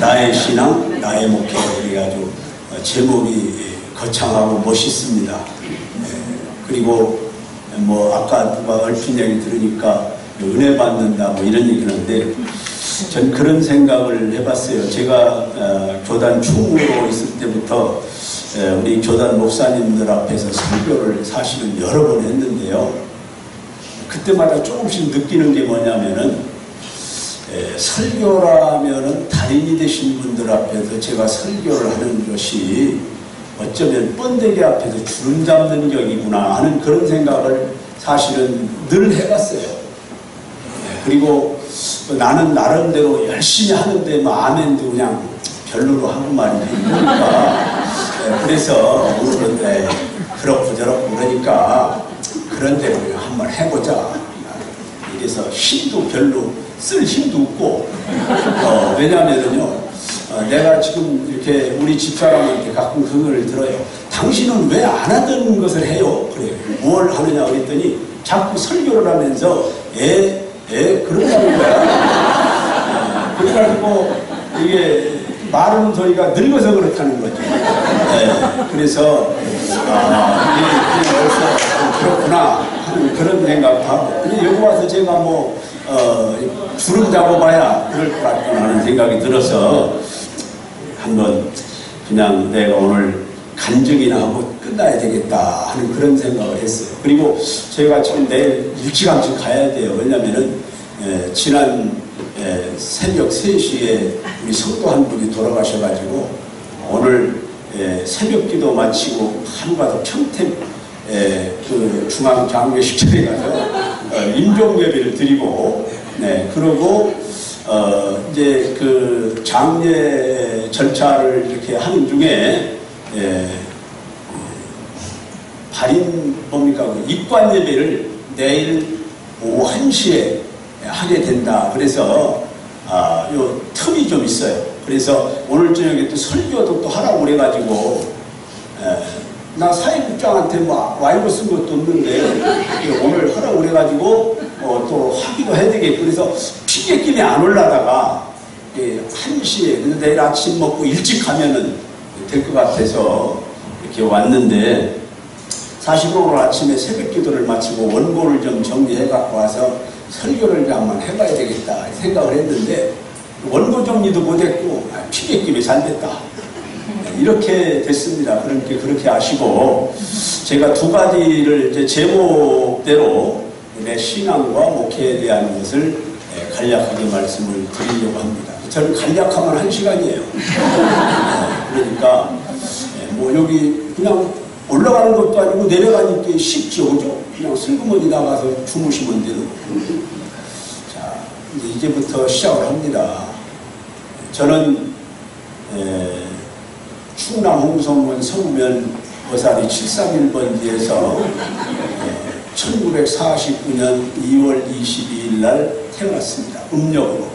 나의 신앙, 나의 목회. 이게 아주 제목이 거창하고 멋있습니다. 그리고 뭐 아까 누가 얼핏 얘기 들으니까 은혜 받는다 뭐 이런 얘기를 하는데 전 그런 생각을 해봤어요. 제가 교단 총무로 있을 때부터 우리 교단 목사님들 앞에서 설교를 사실은 여러 번 했는데요. 그때마다 조금씩 느끼는 게 뭐냐면은 설교라면은 달인이 되신 분들 앞에서 제가 설교를 하는 것이 어쩌면 번데기 앞에서 주름 잡는 격이구나 하는 그런 생각을 사실은 늘 해봤어요. 그리고 나는 나름대로 열심히 하는데 뭐 아멘도 그냥 별로로 하고 말이지. 그러니까 그래서 오늘은 그렇고 저렇고 그러니까 그런 대로 그냥 한번 해보자. 이래서 힘도 별로 쓸 힘도 없고 왜냐면은요 내가 지금 이렇게 우리 집사람한테 가끔 그 말을 들어요. 당신은 왜 안 하던 것을 해요? 그래요. 뭘 하느냐 그랬더니 자꾸 설교를 하면서 그런다는 거야. 그래가지고 이게 말하는 소리가 늙어서 그렇다는 거죠. 그래서 이게 벌써 그렇구나 하는 그런 생각하고 근데 여기 와서 제가 뭐 주름 잡아봐야 그럴 것 같구나 하는 생각이 들어서 한번 그냥 내가 오늘 간증이나 하고 끝나야 되겠다 하는 그런 생각을 했어요. 그리고 제가 지금 내일 일찌감치 가야 돼요. 왜냐면은 지난 새벽 3시에 우리 성도 한 분이 돌아가셔가지고 오늘 새벽 기도 마치고 하루가 더 평택 그 중앙장례식장에 가서 임종예배를 드리고 그러고 이제 그 장례 절차를 이렇게 하는 중에 발인 뭡니까 그 입관 예배를 내일 오후 1시에 하게 된다. 그래서 요 틈이 좀 있어요. 그래서 오늘 저녁에 또 설교도 또 하라고 그래가지고 나 사회국장한테 뭐 와이프 쓴 것도 없는데 오늘 하라고 그래가지고 또 하기도 해야 되겠고 그래서 피객김에 안 올라다가 1시에 근데 내일 아침 먹고 일찍 가면은 될 것 같아서 이렇게 왔는데 사실 오늘 아침에 새벽 기도를 마치고 원고를 좀 정리해 갖고 와서 설교를 한번 해봐야 되겠다 생각을 했는데 원고 정리도 못했고 피객김에 잘 됐다 이렇게 됐습니다. 그렇게 아시고 제가 두 가지를 이제 제목대로 내 신앙과 목회에 대한 것을 간략하게 말씀을 드리려고 합니다. 저는 간략하면 1시간이에요. 그러니까 뭐 여기 그냥 올라가는 것도 아니고 내려가니까 쉽죠, 그죠? 그냥 슬그머니 나가서 주무시면 되는. 자, 이제부터 시작을 합니다. 저는 충남 홍성군 서구면 어사리 731번지에서 1949년 2월 22일 날 태어났습니다. 음력으로.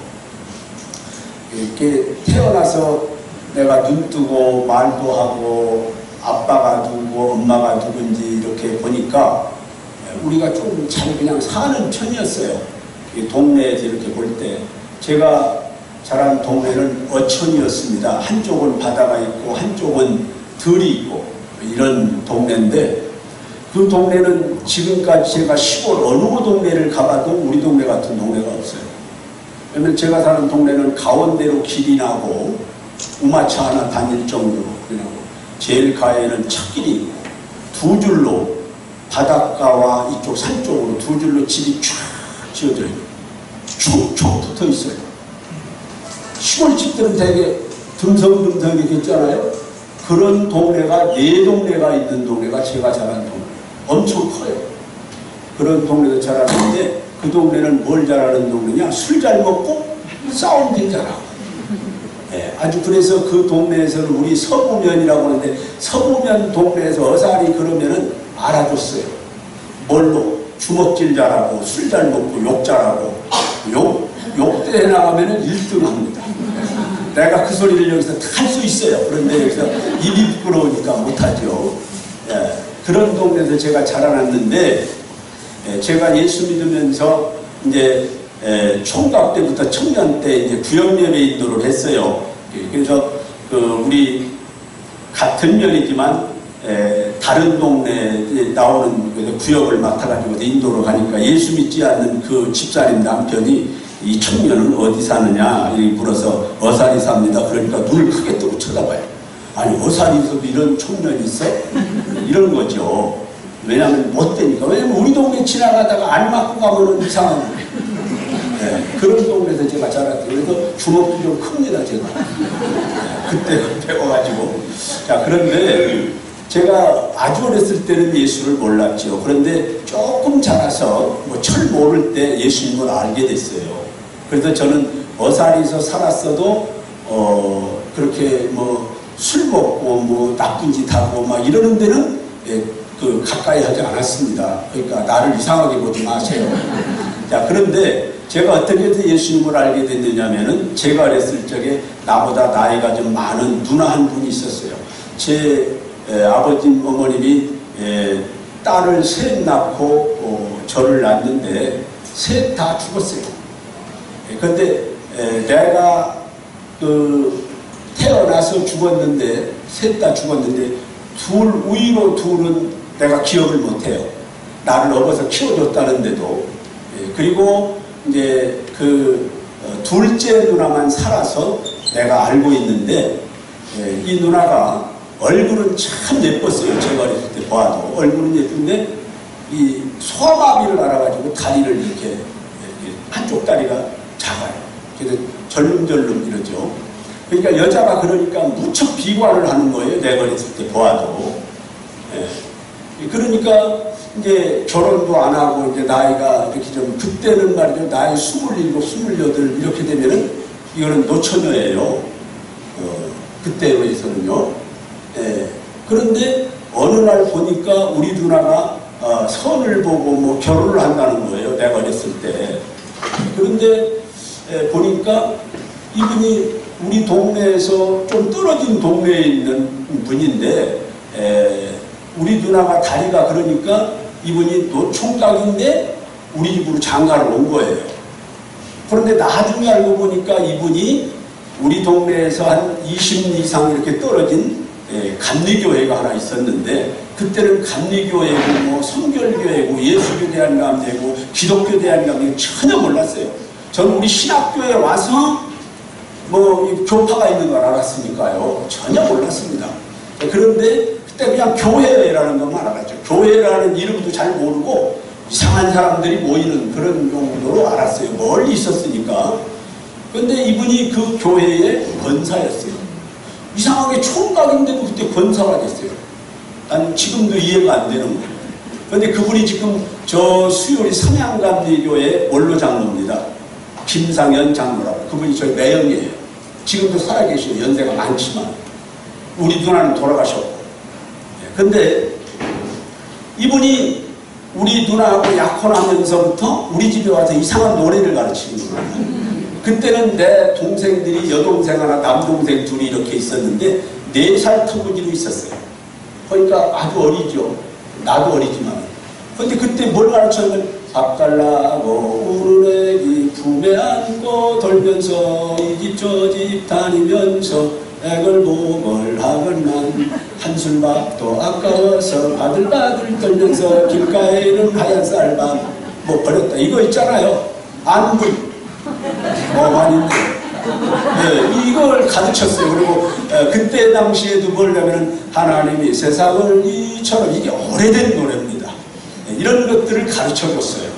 이렇게 태어나서 내가 눈 뜨고 말도 하고 아빠가 누구고 엄마가 누군지 이렇게 보니까 우리가 좀 잘 그냥 사는 편이었어요. 이 동네에서 이렇게 볼 때 제가 자란 동네는 어촌이었습니다. 한쪽은 바다가 있고 한쪽은 들이 있고 이런 동네인데 그 동네는 지금까지 제가 시골 어느 동네를 가봐도 우리 동네 같은 동네가 없어요. 왜냐면 제가 사는 동네는 가운데로 길이 나고 우마차 하나 다닐 정도로 그냥 제일 가에는 찻길이 있고 두 줄로 바닷가와 이쪽 산 쪽으로 두 줄로 집이 쫙 지어져 있고 촉촉 붙어 있어요. 시골집들은 되게 듬성듬성 이렇게 있잖아요. 그런 동네가 4동네가 있는 동네가 제가 자란 동네. 엄청 커요. 그런 동네도 자라는데 그 동네는 뭘 잘하는 동네냐? 술 잘 먹고 싸움 되잖아. 아주 그래서 그 동네에서는 우리 서구면이라고 하는데 서구면 동네에서 어사리 그러면은 알아줬어요. 뭘로? 주먹질 잘하고 술 잘 먹고 욕 잘하고 욕대에 나가면은 1등 합니다. 내가 그 소리를 여기서 할 수 있어요. 그런데 여기서 입이 부끄러우니까 못하죠. 그런 동네에서 제가 자라났는데 제가 예수 믿으면서 이제 총각 때부터 청년 때 이제 구역예배 인도를 했어요. 그래서 우리 같은 면이지만 다른 동네에 나오는 구역을 맡아가지고 인도로 가니까 예수 믿지 않는 그 집사님 남편이 이 청년은 어디 사느냐 이렇게 물어서 어사리 삽니다. 그러니까 눈을 크게 뜨고 쳐다봐요. 아니 어사리에서도 이런 청년이 있어? 이런 거죠. 왜냐하면 못 되니까. 왜냐하면 우리 동네 지나가다가 안 맞고 가면은 이상한 그런 동네에서 제가 자랐어요. 그래서 주먹도 좀 큽니다 제가. 그때 배워가지고. 자, 그런데 제가 아주 어렸을 때는 예수를 몰랐죠. 그런데 조금 자라서 뭐 철 모를 때 예수님을 알게 됐어요. 그래서 저는 어사리에서 살았어도 그렇게 뭐 술 먹고 뭐 나쁜 짓 하고 막 이러는 데는 가까이 하지 않았습니다. 그러니까 나를 이상하게 보지 마세요. 자, 그런데 제가 어떻게 해서 예수님을 알게 됐느냐면은 제가 어렸을 적에 나보다 나이가 좀 많은 누나 한 분이 있었어요. 제 아버님 어머님이 딸을 셋 낳고 저를 낳았는데 셋 다 죽었어요. 그런데 내가 태어나서 죽었는데 셋 다 죽었는데 우이로 둘은 내가 기억을 못해요. 나를 업어서 키워줬다는데도. 그리고 이제 둘째 누나만 살아서 내가 알고 있는데 이 누나가 얼굴은 참 예뻤어요. 제가 어렸을 때 봐도 얼굴은 예쁜데 이 소아마비를 알아가지고 다리를 이렇게 한쪽 다리가 작아요. 그래서 절름절름 이러죠. 그러니까 여자가 그러니까 무척 비관을 하는 거예요. 내가 어렸을 때 보아도. 그러니까 이제 결혼도 안 하고 이제 나이가 이렇게 좀 그때는 말이죠. 나이 27, 28 이렇게 되면은 이거는 노처녀예요. 그때로 해서는요. 그런데 어느 날 보니까 우리 누나가 선을 보고 뭐 결혼을 한다는 거예요. 내가 어렸을 때. 그런데 보니까 이분이 우리 동네에서 좀 떨어진 동네에 있는 분인데 우리 누나가 다리가 그러니까 이분이 총각인데 우리 집으로 장가를 온 거예요. 그런데 나중에 알고 보니까 이분이 우리 동네에서 한 20리 이상 이렇게 떨어진 감리교회가 하나 있었는데 그때는 감리교회고 뭐 성결교회고 예수교 대한감대고 기독교 대한감대 전혀 몰랐어요. 저는 우리 신학교에 와서 뭐 교파가 있는 걸 알았으니까요. 전혀 몰랐습니다. 그런데 그때 그냥 교회라는 것만 알았죠. 교회라는 이름도 잘 모르고 이상한 사람들이 모이는 그런 정도로 알았어요. 멀리 있었으니까. 그런데 이분이 그 교회의 권사였어요. 이상하게 총각인데도 그때 권사가 됐어요. 난 지금도 이해가 안 되는 거예요. 그런데 그분이 지금 저 수요리 삼양감리교회 원로 장로입니다. 김상현 장로라고. 그분이 저희 매형이에요. 지금도 살아계셔요. 연세가 많지만. 우리 누나는 돌아가셨고. 근데 이분이 우리 누나하고 약혼하면서부터 우리 집에 와서 이상한 노래를 가르치는 거예요. 그때는 내 동생들이 여동생 하나 남동생 둘이 이렇게 있었는데 4살 터무지로 있었어요. 그러니까 아주 어리죠. 나도 어리지만. 근데 그때 뭘 가르쳤냐면 밥 달라고 우는 애기 품에 안고 돌면서 이 집 저 집 다니면서 애걸복걸 하건만 한술밥도 아까워서 바들바들 떨면서 길가에는 하얀 쌀밥 뭐 버렸다 이거 있잖아요. 안분 많이 있네. 이걸 가르쳤어요. 그리고 그때 당시에도 뭐냐면 하나님이 세상을 이처럼 이게 오래된 노래입니다. 이런 것들을 가르쳐줬어요.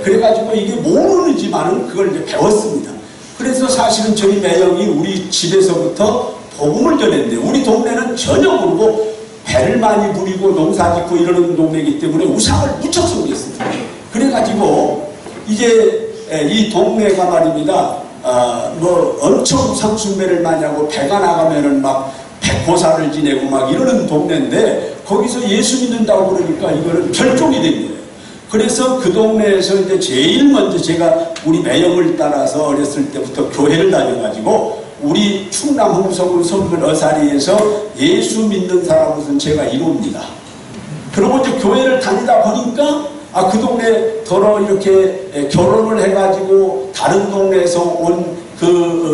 그래가지고 이게 모르지만은 그걸 이제 배웠습니다. 그래서 사실은 저희 매형이 우리 집에서부터 복음을 전했는데 우리 동네는 전혀 모르고 배를 많이 부리고 농사 짓고 이러는 동네이기 때문에 우상을 무척 섬겼습니다. 그래가지고 이제 이 동네가 말입니다. 뭐 엄청 우상 숭배를 많이 하고 배가 나가면은 막 백호사를 지내고 막 이러는 동네인데 거기서 예수 믿는다고 그러니까 이거는 별종이 된 거예요. 그래서 그 동네에서 이제 제일 먼저 제가 우리 매형을 따라서 어렸을 때부터 교회를 다녀가지고 우리 충남 홍성군 성군 어사리에서 예수 믿는 사람으로서는 제가 1호입니다. 그러고 이제 교회를 다니다 보니까 그 동네 더러 이렇게 결혼을 해가지고 다른 동네에서 온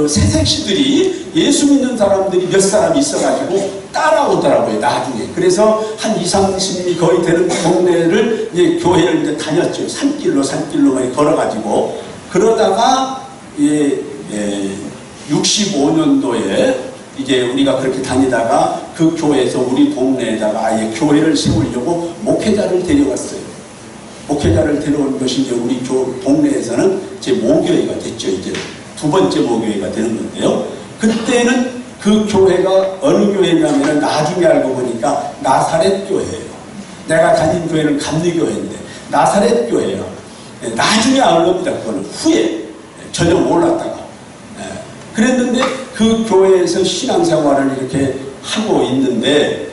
새색시들이 예수 믿는 사람들이 몇 사람 있어가지고 따라오더라고요, 나중에. 그래서 한 20, 30이 거의 되는 동네를, 이제 교회를 이제 다녔죠. 산길로 걸어가지고. 그러다가, 65년도에 이제 우리가 그렇게 다니다가 그 교회에서 우리 동네에다가 아예 교회를 세우려고 목회자를 데려갔어요. 목회자를 데려온 것이 이제 우리 동네에서는 제 모교회가 됐죠. 이제 두 번째 모교회가 되는 건데요. 그때는 그 교회가 어느 교회냐면 나중에 알고 보니까 나사렛 교회예요. 내가 다닌 교회는 감리교회인데 나사렛 교회예요. 나중에 알고 봅니다. 그거는 후에 전혀 몰랐다가. 그랬는데 그 교회에서 신앙생활을 이렇게 하고 있는데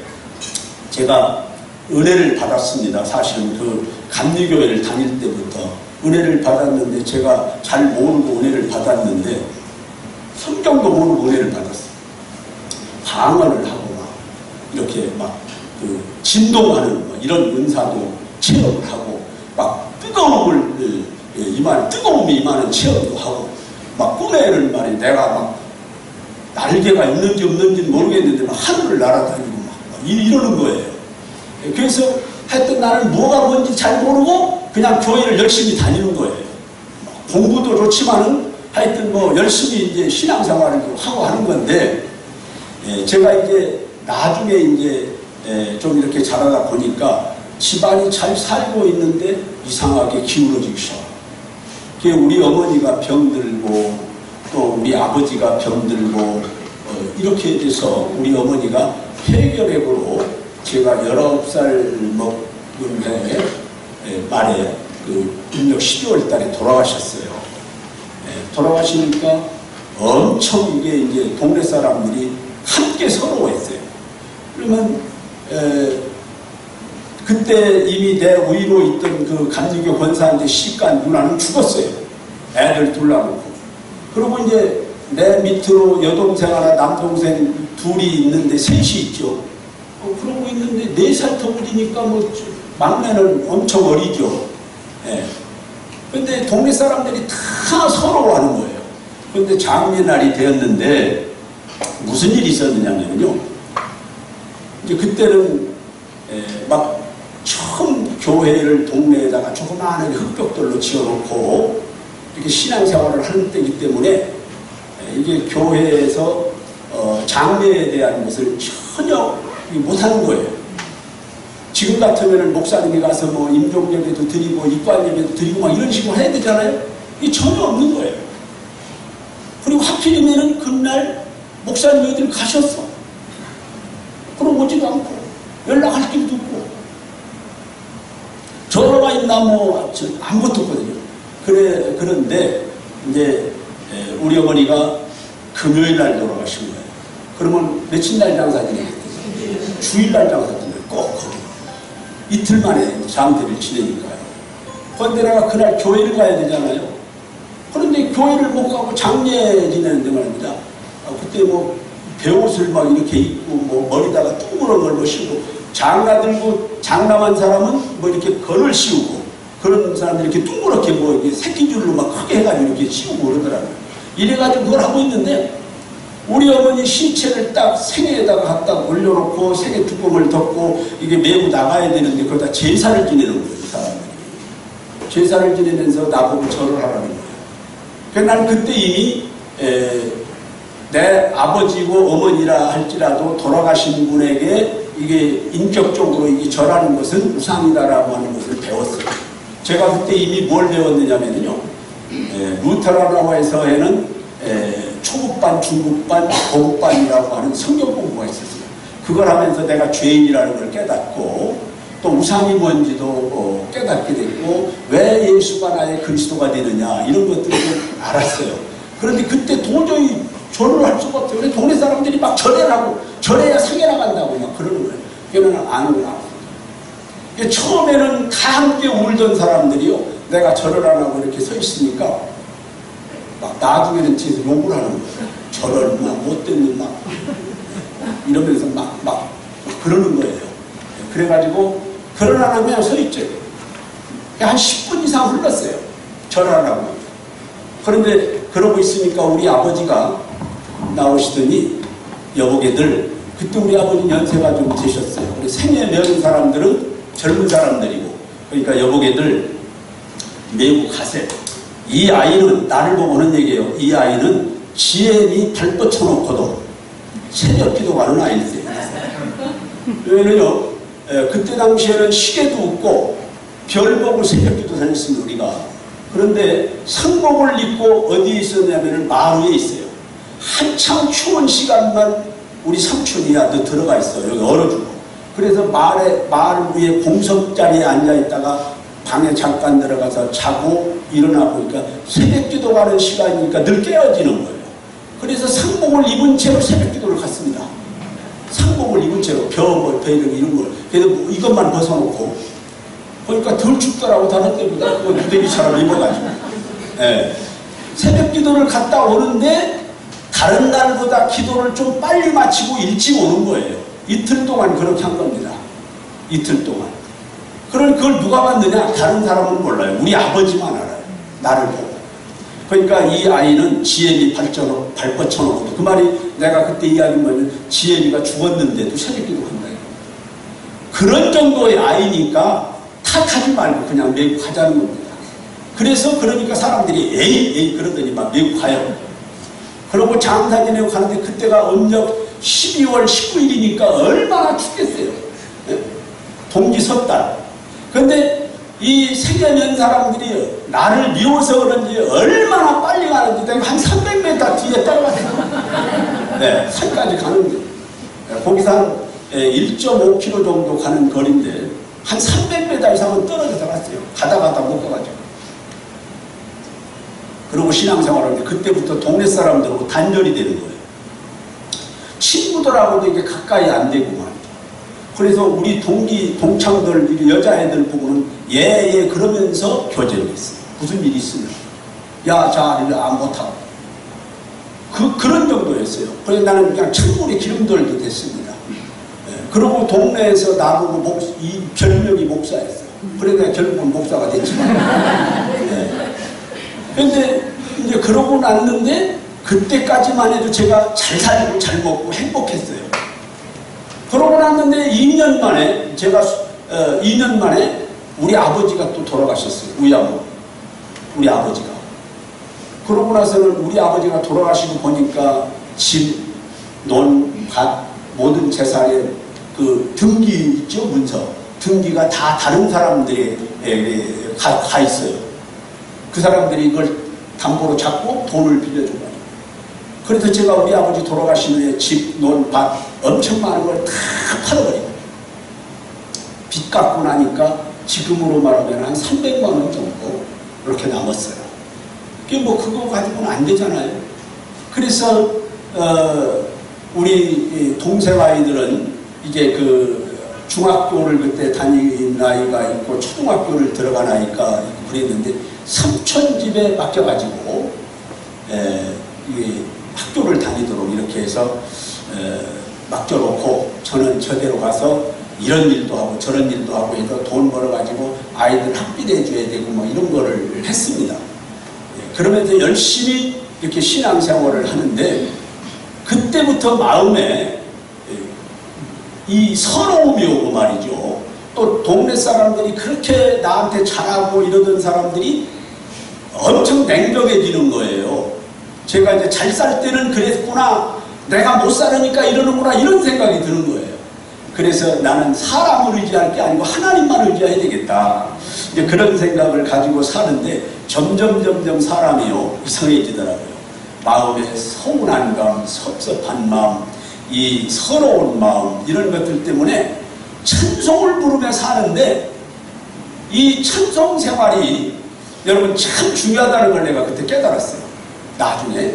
제가 은혜를 받았습니다. 사실은 그 감리교회를 다닐 때부터 은혜를 받았는데 제가 잘 모르고 은혜를 받았는데 성경도 모르고 은혜를 받았어요. 방언을 하고 막 이렇게 막 그 진동하는 이런 은사도 체험을 하고 막 뜨거움이 임하는 체험도 하고 막 꿈에는 말이 내가 막 날개가 있는지 없는지 모르겠는데 막 하늘을 날아다니고 막 이러는 거예요. 그래서 하여튼 나는 뭐가 뭔지 잘 모르고 그냥 교회를 열심히 다니는 거예요. 공부도 좋지만은 하여튼 뭐 열심히 이제 신앙생활을 하고 하는 건데, 제가 이제 나중에 이제 좀 이렇게 자라다 보니까 집안이 잘 살고 있는데 이상하게 기울어지기 시작해요. 우리 어머니가 병들고 또 우리 아버지가 병들고 이렇게 돼서 우리 어머니가 폐결핵으로 제가 19살 먹은 해 말에 그 음력 12월 달에 돌아가셨어요. 돌아가시니까 엄청 이게 이제 동네 사람들이 함께 서러워했어요. 그러면 그때 이미 내 위로 있던 그 감리교 권사한테 시간 누나는 죽었어요. 애들 둘 낳고. 그리고 이제 내 밑으로 여동생 하나 남동생 둘이 있는데 셋이 있죠. 그러고 있는데 4살 터울이니까 뭐 막내는 엄청 어리죠. 근데 동네 사람들이 다 서러워하는 거예요. 근데 장례날이 되었는데 무슨 일이 있었느냐면요. 이제 그때는 막 처음 교회를 동네에다가 조그마한 흙벽돌로 지어놓고 이렇게 신앙생활을 하는 때이기 때문에 이게 교회에서 장례에 대한 것을 전혀 못하는 거예요. 지금 같으면 목사님이 가서 뭐 임종예배도 드리고 입관예배도 드리고 막 이런 식으로 해야 되잖아요. 이게 전혀 없는 거예요. 그리고 하필이면은 그날 목사님이 어디를 가셨어. 그럼 오지도 않고 연락할 길도 없고 전화가 있나 뭐 아무것도 없거든요. 그런데 이제 우리 어머니가 금요일날 돌아가신 거예요. 그러면 며칠날 장사 지내겠어요? 주일날 장사 지내요. 꼭 거기. 이틀 만에 장대를 지내니까요. 그런데 내가 그날 교회를 가야 되잖아요. 그런데 교회를 못 가고 장례 지내는데 말입니다. 그때 뭐 배옷을 막 이렇게 입고 뭐 머리다가 둥그런 걸 씌우고 장가 들고 장남한 사람은 뭐 이렇게 건을 씌우고 그런 사람들이 이렇게 둥그렇게 뭐 이렇게 새끼줄로 막 크게 해가지고 이렇게 씌우고 그러더라고요. 이래가지고 그걸 하고 있는데 우리 어머니 신체를 딱 생애에다가 갖다 올려놓고 생애 뚜껑을 덮고 이게 메고 나가야 되는데 그러다 제사를 지내는 거예요. 이 사람들이. 제사를 지내면서 나보고 절을 하라는 거예요. 그래서 난 그때 이미 내 아버지고 어머니라 할지라도 돌아가신 분에게 이게 인격적으로 이게 절하는 것은 우상이다라고 하는 것을 배웠어요. 제가 그때 이미 뭘 배웠느냐면요. 루터라노에서에는 초급반, 중급반, 고급반이라고 하는 성경 공부가 있었어요. 그걸 하면서 내가 죄인이라는 걸 깨닫고 또 우상이 뭔지도 깨닫게 됐고 왜 예수가 나의 그리스도가 되느냐 이런 것들을 알았어요. 그런데 그때 도저히 절을 할 수가 없어요. 그래서 동네 사람들이 막 절해라고 절해야 상해 나간다고 막 그러는 거예요. 걔는 아는구나. 처음에는 다 함께 울던 사람들이요. 내가 절을 안 하고 이렇게 서 있으니까 막 나중에는 뒤에서 욕을 하는 거예요. 절을 막 못되는 막 이러면서 막 그러는 거예요. 그래가지고 절을 안 하면 그냥 서 있죠. 한 10분 이상 흘렀어요. 절을 안 하고. 그런데 그러고 있으니까 우리 아버지가 나오시더니 여보게들, 그때 우리 아버지 연세가 좀 되셨어요. 우리 생애 메운 사람들은 젊은 사람들이고, 그러니까 여보게들 매우 가세. 이 아이는, 나를 보고 하는 얘기예요. 이 아이는 지혜니 발뻗쳐놓고도 새벽 기도하는 아이세요. 왜냐면요, 그때 당시에는 시계도 없고 별 보고 새벽 기도 다녔습니다, 우리가. 그런데 상복을 입고 어디에 있었냐면 마루에 있어요. 한참 추운 시간만 우리 삼촌이야, 너 들어가 있어. 여기 얼어주고. 그래서 마을 위에 공석 자리에 앉아 있다가 방에 잠깐 들어가서 자고 일어나 보니까 새벽 기도 가는 시간이니까 늘 깨어지는 거예요. 그래서 상복을 입은 채로 새벽 기도를 갔습니다. 상복을 입은 채로 배를 이런 걸. 그래서 이것만 벗어놓고 보니까 덜 춥더라고. 다른 때보다 그거 누대기처럼 입어가지고. 예. 새벽 기도를 갔다 오는데 다른 날보다 기도를 좀 빨리 마치고 일찍 오는 거예요. 이틀 동안 그렇게 한 겁니다. 이틀 동안. 그걸 누가 봤느냐? 다른 사람은 몰라요. 우리 아버지만 알아요. 나를 보고. 그러니까 이 아이는 지혜비 발뻗쳐놓고, 그 말이 내가 그때 이야기한 거는 지혜비가 죽었는데도 새벽 기도 한다요. 그런 정도의 아이니까 탓하지 말고 그냥 매우 가자는 겁니다. 그래서 그러니까 사람들이 에이 그러더니 막 매우 가요. 그러고 장사 지내고 가는데 그때가 음력 12월 19일이니까 얼마나 춥겠어요. 동지 섣달. 그런데 이 생애면 사람들이 나를 미워서 그런지 얼마나 빨리 가는지 내가 한 300m 뒤에 따라갔어요. 네, 산까지 가는 거예요. 거기서 한 1.5km 정도 가는 거리인데 한 300m 이상은 떨어져서 갔어요. 가다 못 가가지고. 그러고 신앙생활을 하는데 그때부터 동네 사람들하고 단절이 되는 거예요. 친구들하고도 이게 가까이 안 되고만. 그래서 우리 동창들, 여자애들 보고는 예 그러면서 교제를 했어요. 무슨 일이 있으면. 야, 자, 이거 안 못하고. 그런 정도였어요. 그래서 나는 그냥 천물에 기름 돌게 됐습니다. 그러고 동네에서 나보고 이 별명이 목사였어요. 그래서 내가 결국은 목사가 됐지만. 그런데 이제 그러고 났는데 그때까지만 해도 제가 잘 살고 잘 먹고 행복했어요. 그러고 났는데 2년 만에 제가 2년 만에 우리 아버지가 또 돌아가셨어요. 우리 아버지가. 그러고 나서는 우리 아버지가 돌아가시고 보니까 집, 논, 밭, 모든 재산에 그 등기 있죠, 문서. 등기가 다 다른 사람들이 가 있어요. 그 사람들이 이걸 담보로 잡고 돈을 빌려준 거예요. 그래서 제가 우리 아버지 돌아가신 후에 집, 논, 밭 엄청 많은 걸 다 팔아버리고 빚 갚고 나니까 지금으로 말하면 한 300만 원 정도 이렇게 남았어요. 그게 뭐 그거 가지고는 안 되잖아요. 그래서 우리 동생 아이들은 이제 그 중학교를 그때 다닌 나이가 있고 초등학교를 들어간 아이가 있고 그랬는데 삼촌 집에 맡겨가지고 이게 학교를 다니도록 이렇게 해서 맡겨놓고 저는 저대로 가서 이런 일도 하고 저런 일도 하고 해서 돈 벌어가지고 아이들 학비 내줘야 되고 뭐 이런 거를 했습니다. 그러면서 열심히 이렇게 신앙생활을 하는데 그때부터 마음에 이 서러움이 오고 말이죠. 또 동네 사람들이 그렇게 나한테 잘하고 이러던 사람들이 엄청 냉정해지는 거예요. 제가 이제 잘 살 때는 그랬구나, 내가 못 살으니까 이러는구나, 이런 생각이 드는 거예요. 그래서 나는 사람을 의지할 게 아니고 하나님만 의지해야 되겠다. 이제 그런 생각을 가지고 사는데 점점 사람이요 이상해지더라고요. 마음에 서운한 마음, 섭섭한 마음, 이 서러운 마음, 이런 것들 때문에 찬송을 부르며 사는데 이 찬송 생활이 여러분 참 중요하다는 걸 내가 그때 깨달았어요. 나중에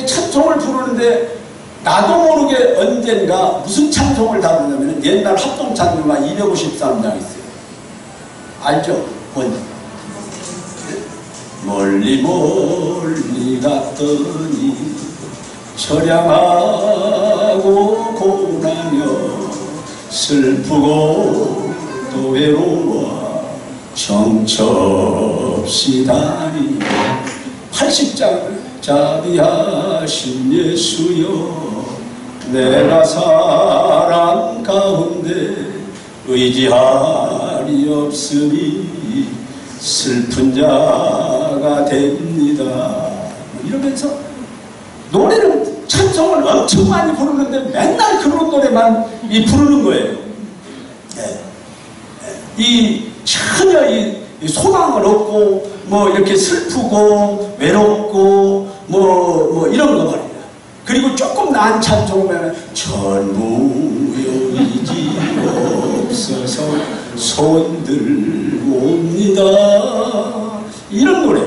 찬송을 부르는데 나도 모르게 언젠가 무슨 찬송을 다루냐면 옛날 합동찬송가 253장 있어요. 알죠? 멀리 갔더니 처량하고 고나며 슬프고 또 외로워 정처없이 다니 80장 자비하신 예수여, 내가 사랑 가운데 의지할이 없으니 슬픈 자가 됩니다. 이러면서 노래를, 찬송을 엄청 많이 부르는데 맨날 그런 노래만 부르는 거예요. 이 전혀 이 소망을 얻고 뭐 이렇게 슬프고 외롭고 뭐 이런 거 말이야. 그리고 조금 나은 찬송을 전무여 의지 없어서 손들고 옵니다, 이런 노래.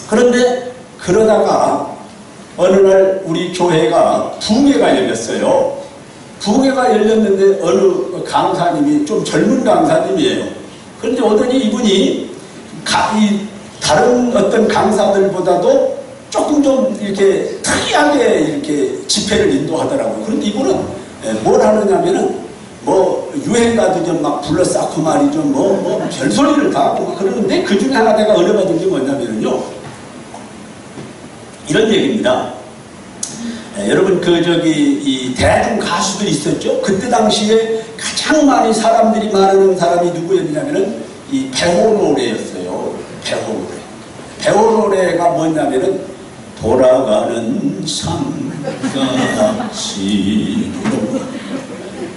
그런데 그러다가 어느 날 우리 교회가 부흥회가 열렸어요. 부흥회가 열렸는데 어느 강사님이, 좀 젊은 강사님이에요. 그런데 오더니 이분이 다른 어떤 강사들보다도 조금 좀 이렇게 특이하게 이렇게 집회를 인도하더라고요. 그런데 이분은 뭘 하느냐면은 뭐 유행가도 좀 막 불러 쌓고 말이죠. 뭐 별소리를 다 하고 막 그러는데, 그 중에 하나 내가 얻어받은 게 뭐냐면요, 이런 얘기입니다. 여러분 이 대중 가수들이 있었죠. 그때 당시에 가장 많이 사람들이 말하는 사람이 누구였냐면은 이 배호노래였어요. 배호노래가 뭐냐면은 돌아가는 삼가시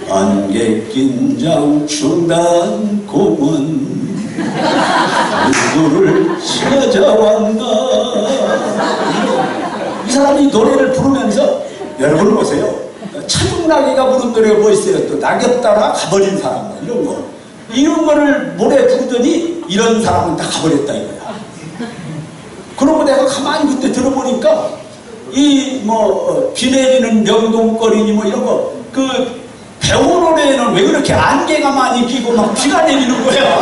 안개 낀 장춘단 공원 누구를 찾아왔나. 이 사람이 노래를 부르면서, 여러분 보세요. 차중락이가 부른 노래가 뭐 있어요? 또 낙엽 따라 가버린 사람, 이런 거를 노래 부르더니 이런 사람은 다 가버렸다 이거야. 그러고 내가 가만히 그때 들어보니까 비 내리는 명동거리니 뭐 이런 거, 그 배우노래에는 왜 그렇게 안개가 많이 끼고 막 비가 내리는 거야.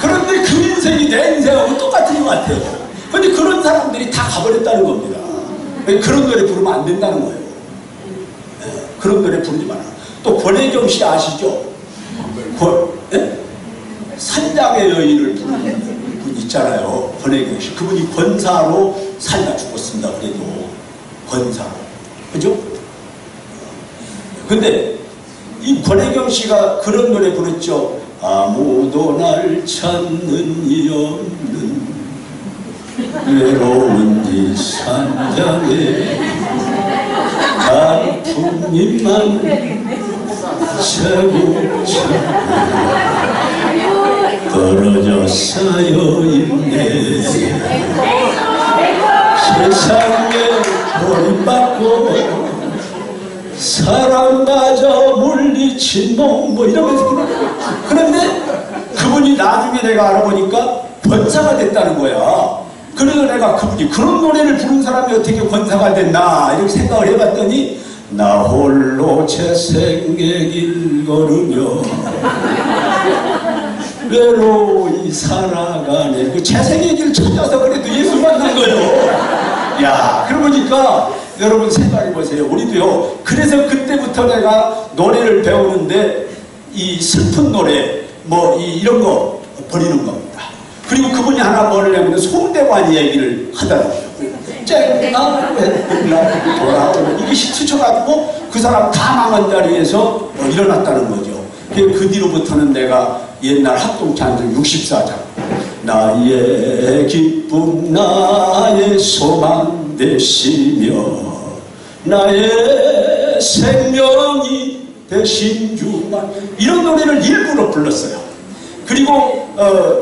그런데 그 인생이 내 인생하고 똑같은 것 같아요. 근데 그런 사람들이 다 가버렸다는 겁니다. 그런 노래 부르면 안 된다는 거예요. 그런 노래 부르지 마라. 또 권혜경 씨 아시죠? 산장의 여인을 부르는 분 있잖아요. 권혜경 씨. 그분이 권사로 살다 죽었습니다. 그래도 권사로. 그죠? 근데 이 권혜경 씨가 그런 노래 부르죠. 아무도 날 찾는 이 없는 외로운 이 산장에 단풍잎만 차곡차곡 떨어져 쌓여있네. 세상에 버림받고 사랑마저 물리친 몸, 뭐 이러면서 그런데 그분이 나중에 내가 알아보니까 권사가 됐다는 거야. 그래서 내가 그분이 그런 노래를 부른 사람이 어떻게 권사가 됐나 이렇게 생각을 해봤더니, 나 홀로 재생의 길 걸으며 외로이 살아가네. 그 재생의 길 찾아서 그래도 예수 만난 거예요. 야, 그러니까 여러분 생각해보세요. 우리도요. 그래서 그때부터 내가 노래를 배우는데 이 슬픈 노래 이런 거 버리는 겁니다. 그리고 그분이 하나 뭐냐면 송대관 얘기를 하더라고요. 돌아오는 이게 히트쳐가지고 그 사람 다 망한 자리에서 일어났다는 거죠. 그 뒤로부터는 내가 옛날 합동찬송 64장 나의 기쁨 나의 소망 되시며 나의 생명이 되신 주만, 이런 노래를 일부러 불렀어요. 그리고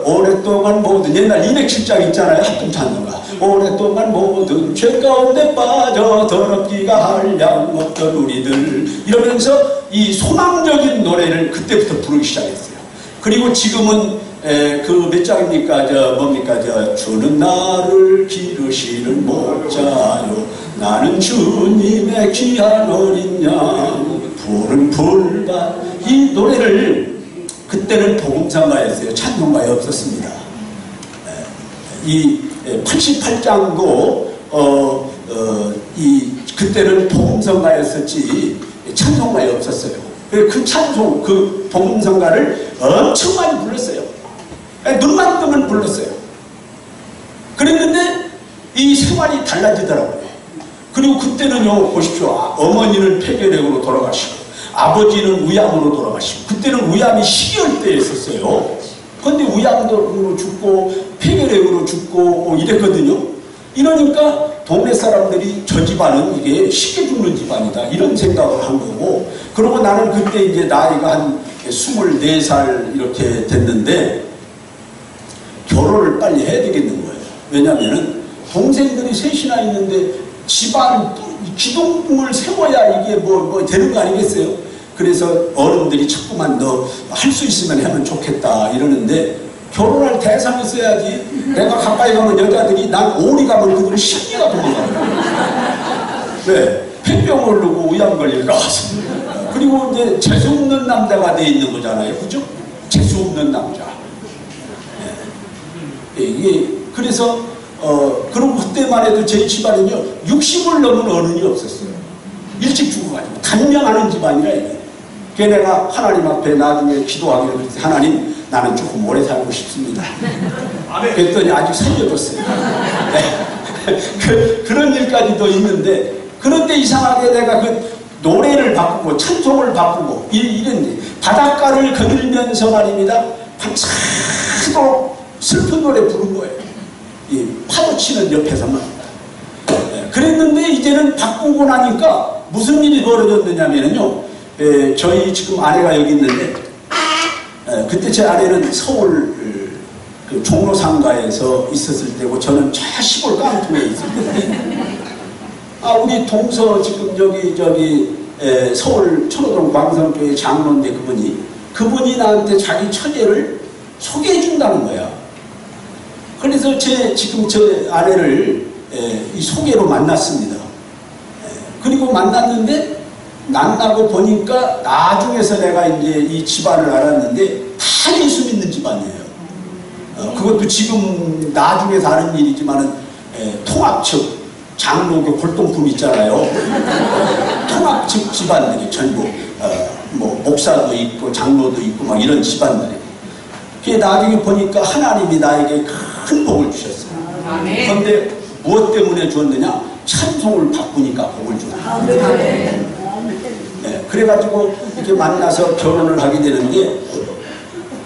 오랫동안 모든, 옛날 207장 있잖아요. 합동찬송가. 오랫동안 모든 죄 가운데 빠져 더럽기가 한량 없던 우리들, 이러면서 이 소망적인 노래를 그때부터 부르기 시작했어요. 그리고 지금은 그 몇 장입니까? 주는 나를 기르시는 목자요 나는 주님의 귀한 어린 양 푸른 풀밭, 이 노래를 그때는 복음성가였어요. 찬송가에 없었습니다. 이 88장도 그때는 복음성가였었지 찬송가에 없었어요. 그 찬송, 그 복음성가를 엄청 많이 불렀어요. 눈만 뜨면 불렀어요. 그랬는데 이 생활이 달라지더라고요. 그리고 그때는요, 보십시오. 어머니는 폐결핵으로 돌아가시고, 아버지는 우양으로 돌아가시고, 그때는 우양이 12월대였었어요. 근데 우양으로 죽고, 폐결핵으로 죽고, 이랬거든요. 이러니까 동네 사람들이 저 집안은 이게 쉽게 죽는 집안이다. 이런 생각을 한 거고, 그리고 나는 그때 이제 나이가 한 24살 이렇게 됐는데, 결혼을 빨리 해야 되겠는 거예요. 왜냐면은, 동생들이 셋이나 있는데, 집안 기둥을 세워야 이게 뭐 되는 거 아니겠어요? 그래서 어른들이 자꾸만 너 할 수 있으면 하면 좋겠다 이러는데 결혼할 대상이 있어야지. 내가 가까이 가면 여자들이 난 오리 가면 그들은 심리가 도망가요. 왜? 폐병 오르고 우양 걸릴까. 그리고 이제 재수 없는 남자가 돼 있는 거잖아요. 그죠? 재수 없는 남자. 이게 그래서 그럼 그때만 해도 제 집안은요, 60을 넘은 어른이 없었어요. 일찍 죽어가지고. 단명하는 집안이라 이게. 걔네가 하나님 앞에 나중에 기도하기를 그랬어요. 하나님, 나는 조금 오래 살고 싶습니다. 그랬더니 아직 살려줬어요. 네. 그런 일까지도 있는데, 그런데 이상하게 내가 그 노래를 바꾸고, 찬송을 바꾸고, 이랬는데, 바닷가를 거닐면서 말입니다. 밤새도록 슬픈 노래 부른 거예요. 이 파도 치는 옆에서만. 그랬는데 이제는 바꾸고 나니까 무슨 일이 벌어졌느냐면요. 저희 지금 아내가 여기 있는데, 그때 제 아내는 서울 그 종로상가에서 있었을 때고 저는 저 시골 깡통에 있을 때인데, 우리 동서 지금 저기 서울 천호동 광성교회 장로인데 그분이 나한테 자기 처제를 소개해 준다는 거야. 그래서 지금 제 아내를 이 소개로 만났습니다. 그리고 만났는데 만나고 보니까 나중에서 내가 이제 이 집안을 알았는데 다 예수 믿는 집안이에요. 그것도 지금 나중에서 아는 일이지만은 통합측 장로교 골동품 있잖아요. 통합측 집안들이 전부 뭐 목사도 있고 장로도 있고 막 이런 집안들이. 그게 나중에 보니까 하나님이 나에게 큰 복을 주셨어요. 그런데 무엇 때문에 주었느냐? 찬송을 바꾸니까 복을 주었어요. 네, 그래가지고 이렇게 만나서 결혼을 하게 되는데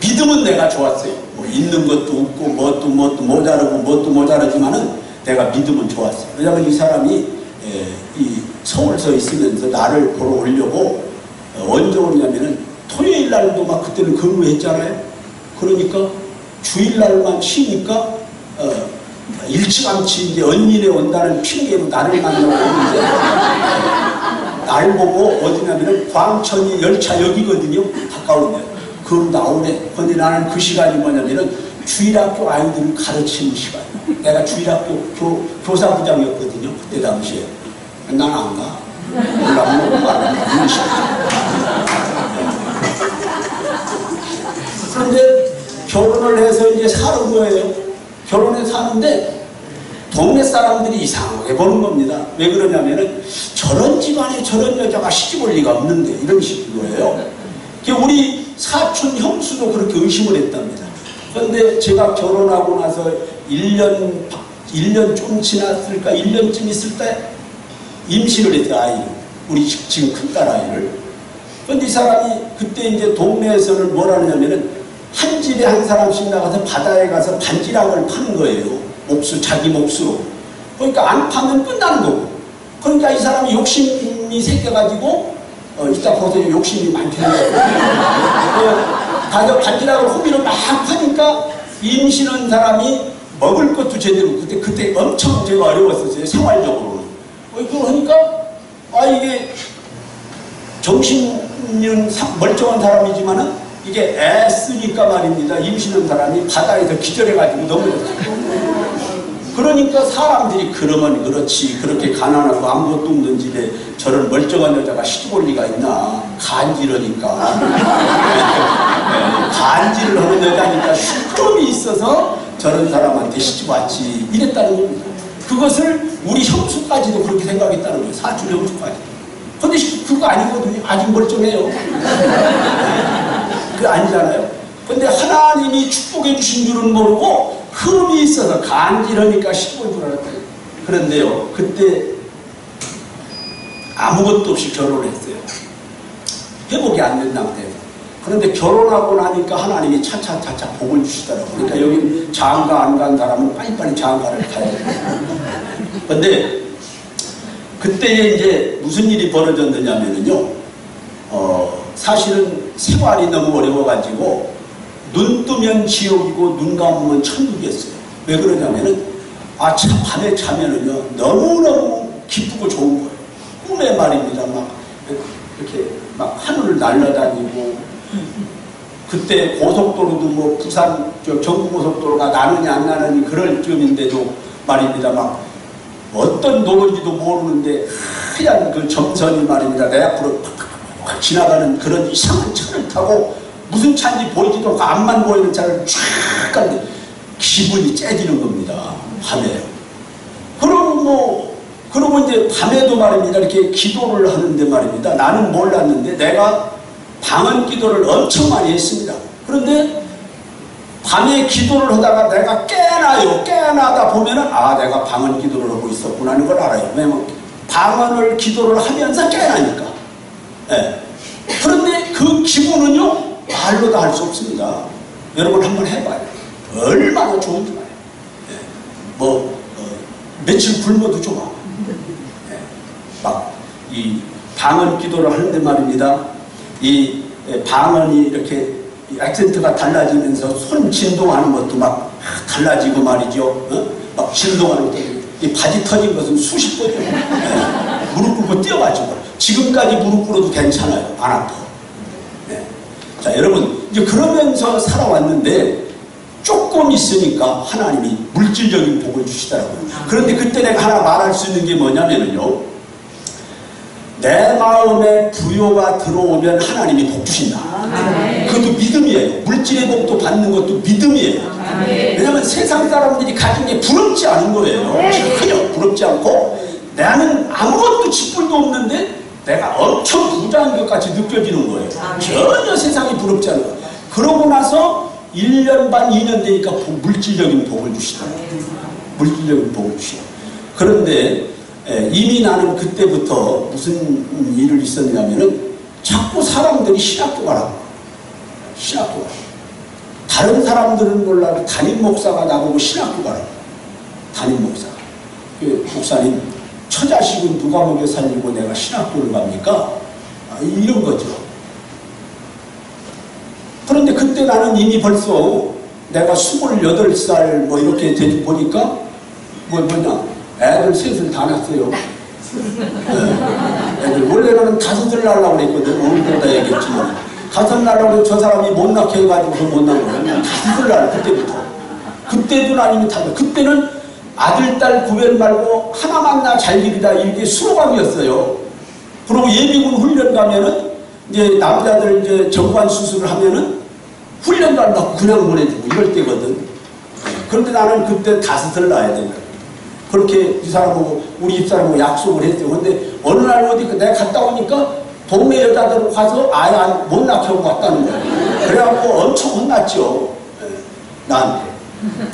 믿음은 내가 좋았어요. 뭐 있는 것도 없고 뭣도 모자르고 뭣도 모자르지만은 내가 믿음은 좋았어요. 왜냐하면 이 사람이 이 서울서 있으면서 나를 보러 오려고 언제 오냐면은 토요일 날도 막 그때는 근무했잖아요. 그러니까 주일날만 쉬니까 일찌감치 이제 언니네 온다는 핑계로 나를 만나고 오는데 날 보고 어디냐면은 광천이 열차역이거든요. 가까운데 그럼 나오네. 근데 나는 그 시간이 뭐냐면은 주일학교 아이들을 가르치는 시간이야. 내가 주일학교 교사부장이었거든요. 그때 당시에. 난 안 가. 올라오면 안 가. 그런데 결혼을 해서 이제 사는 거예요. 결혼해서 사는데 동네 사람들이 이상하게 보는 겁니다. 왜 그러냐면은 저런 집안에 저런 여자가 시집 올 리가 없는데 이런 식으로예요. 우리 사촌 형수도 그렇게 의심을 했답니다. 그런데 제가 결혼하고 나서 1년 좀 지났을까 1년쯤 있을 때 임신을 했어요. 아이를. 우리 지금 큰딸 아이를. 그런데 이 사람이 그때 이제 동네에서는 뭘 하냐면은 한 집에 한 사람씩 나가서 바다에 가서 반지락을 파는 거예요. 자기 몫으로. 그러니까 안 파면 끝나는 거고. 그러니까 이 사람이 욕심이 생겨가지고, 이따 보세요. 욕심이 많겠네요. 가서 반지락을 호비로 막 파니까 임신한 사람이 먹을 것도 제대로, 그때 엄청 제가 어려웠었어요. 생활적으로는. 그러니까, 이게 정신은 멀쩡한 사람이지만은 이게 애쓰니까 말입니다. 임신한 사람이 바다에서 기절해가지고 넘어졌어요. 그러니까 사람들이 그러면 그렇지 그렇게 가난하고 아무것도 없는 집에 저런 멀쩡한 여자가 시집 올 리가 있나. 간지러니까. 간지를 하는 여자니까 슈점이 있어서 저런 사람한테 시집 왔지 이랬다는 겁니다. 그것을 우리 형수까지도 그렇게 생각했다는 거예요. 사촌 형수까지. 근데 그거 아니거든요. 아직 멀쩡해요. 그게 아니잖아요. 근데 하나님이 축복해 주신 줄은 모르고 흠이 있어서 간지러니까 시집을 줄 알았다. 그런데요, 그때 아무것도 없이 결혼을 했어요. 회복이 안 된 상태에서. 그런데 결혼하고 나니까 하나님이 차차차차 복을 주시더라고요. 그러니까 여기 장가 안 간 사람은 빨리빨리 장가를 가야 돼요. 그런데 그때에 이제 무슨 일이 벌어졌느냐면요, 사실은 생활이 너무 어려워가지고 눈 뜨면 지옥이고 눈 감으면 천국이었어요. 왜 그러냐면은 밤에 자면은요 너무너무 기쁘고 좋은 거예요. 꿈에 말입니다. 막 이렇게 막 하늘을 날아다니고, 그때 고속도로도 뭐 부산 경부고속도로가 나느냐 안 나느냐 그럴 쯤인데도 말입니다. 막 어떤 도로인지도 모르는데 하얀 그 점선이 말입니다. 내 앞으로 팍팍팍 지나가는 그런 이상한 차를 타고, 무슨 차인지 보이지도 않고 앞만 보이는 차를 쫙 가는데 기분이 째지는 겁니다. 밤에. 그러고 이제 밤에도 말입니다. 이렇게 기도를 하는데 말입니다. 나는 몰랐는데 내가 방언 기도를 엄청 많이 했습니다. 그런데 밤에 기도를 하다가 내가 깨나요. 깨나다 보면은 내가 방언 기도를 하고 있었구나 하는 걸 알아요. 왜냐면 방언을 기도를 하면서 깨나니까. 예. 그런데 그 기분은요 말로 다 할 수 없습니다. 여러분 한번 해봐요. 얼마나 좋은지 말이에요. 예. 며칠 굶어도 좋아. 예. 막 이 방언 기도를 하는데 말입니다. 이 방언이 이렇게 액센트가 달라지면서 손 진동하는 것도 막 달라지고 말이죠. 막 진동하는 것도, 이 바지 터진 것은 수십 번이요. 네. 무릎 꿇고 뛰어가지고 지금까지 무릎 꿇어도 괜찮아요. 안 아파. 네. 자, 여러분 이제 그러면서 살아왔는데 조금 있으니까 하나님이 물질적인 복을 주시더라고요. 그런데 그때 내가 하나 말할 수 있는 게 뭐냐면요, 내 마음에 부요가 들어오면 하나님이 복 주신다. 그것도 믿음이에요. 물질의 복도 받는 것도 믿음이에요. 왜냐하면 세상 사람들이 가진 게 부럽지 않은 거예요. 전혀 부럽지 않고, 나는 아무것도 짓불도 없는데 내가 엄청 부자인 것 같이 느껴지는 거예요. 전혀 세상이 부럽지 않은 거예요. 그러고 나서 1년 반, 2년 되니까 물질적인 복을 주시더라고요. 물질적인 복을 주시더라고요. 그런데 이미 나는 그때부터 무슨 일을 있었냐면은 자꾸 사람들이 신학교 가라고. 신학교 가라고. 다른 사람들은 몰라도 담임 목사가 나보고 신학교 가라고. 담임 목사가. 목사님, 처자식은 누가 먹여 살리고 내가 신학교를 갑니까? 이런 거죠. 그런데 그때 나는 이미 벌써 내가 28살 뭐 이렇게 되지 보니까 뭐냐, 애들 셋을 다 낳았어요. 애들 원래는 5을 낳으려고 그랬거든. 오늘보다 얘기했지만 5 낳으려고 해서 저 사람이 못 낳게 해가지고서 못 낳은 거예요. 5을 낳아. 그때부터. 그때도 아니면 다. 그때는 아들 딸 구별 말고 하나만 나 잘 기르다, 이게 수로감이었어요. 그리고 예비군 훈련 가면은 이제 남자들 이제 정관 수술을 하면은 훈련도 안 받고 그냥 보내주고 이럴 때거든. 그런데 나는 그때 5을 낳아야 된다. 그렇게 이 사람하고 우리 집사람하고 약속을 했어요. 근데 어느 날 어디 내가 갔다 오니까 동네 여자들 가서 아예 못 낳게 하고 왔다는 거예요. 그래갖고 엄청 혼났죠. 나한테.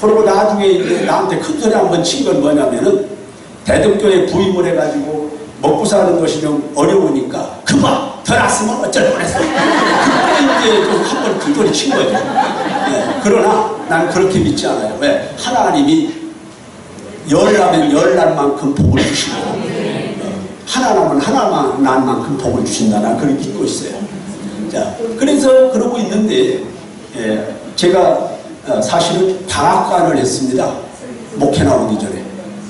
그리고 나중에 이제 나한테 큰 소리 한번 친 건 뭐냐면은, 대덕교에 부임을 해가지고 먹고 사는 것이 좀 어려우니까 그만 더 낳았으면 어쩔 뻔했어. 그때 이제 좀 한번 큰 소리 친 거죠. 네. 그러나 난 그렇게 믿지 않아요. 왜? 하나님이 10나면 10날만큼 복을 주시고, 하나 나면 하나만 날만큼 복을 주신다. 난 그렇게 믿고 있어요. 자, 그래서 그러고 있는데, 제가 사실은 방학간을 했습니다. 목회 나오기 전에.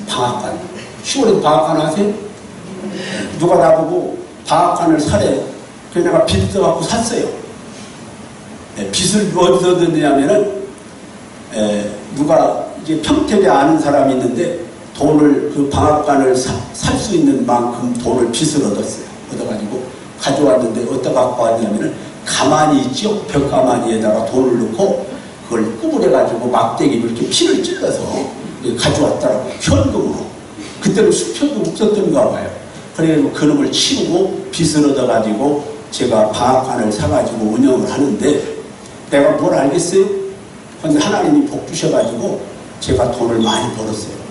방학간. 10월에 방학간 하세요? 누가 나보고 방학간을 사래요. 그래서 내가 빚 써갖고 샀어요. 빚을 어디서 얻었냐면은, 누가 이제 평택에 아는 사람이 있는데 돈을, 그 방학간을 살 수 있는 만큼 돈을 빚을 얻었어요. 얻어가지고 가져왔는데 어디다 갖고 왔냐면은 가마니 있죠? 벽가마니에다가 돈을 넣고 그걸 구부려가지고 막대기로 이렇게 피를 찔러서 가져왔더라고요. 현금으로. 그때는 수표도 없었던가 봐요. 그래가지고 그놈을 치우고 빚을 얻어가지고 제가 방학관을 사가지고 운영을 하는데, 내가 뭘 알겠어요? 근데 하나님이 복 주셔가지고 제가 돈을 많이 벌었어요.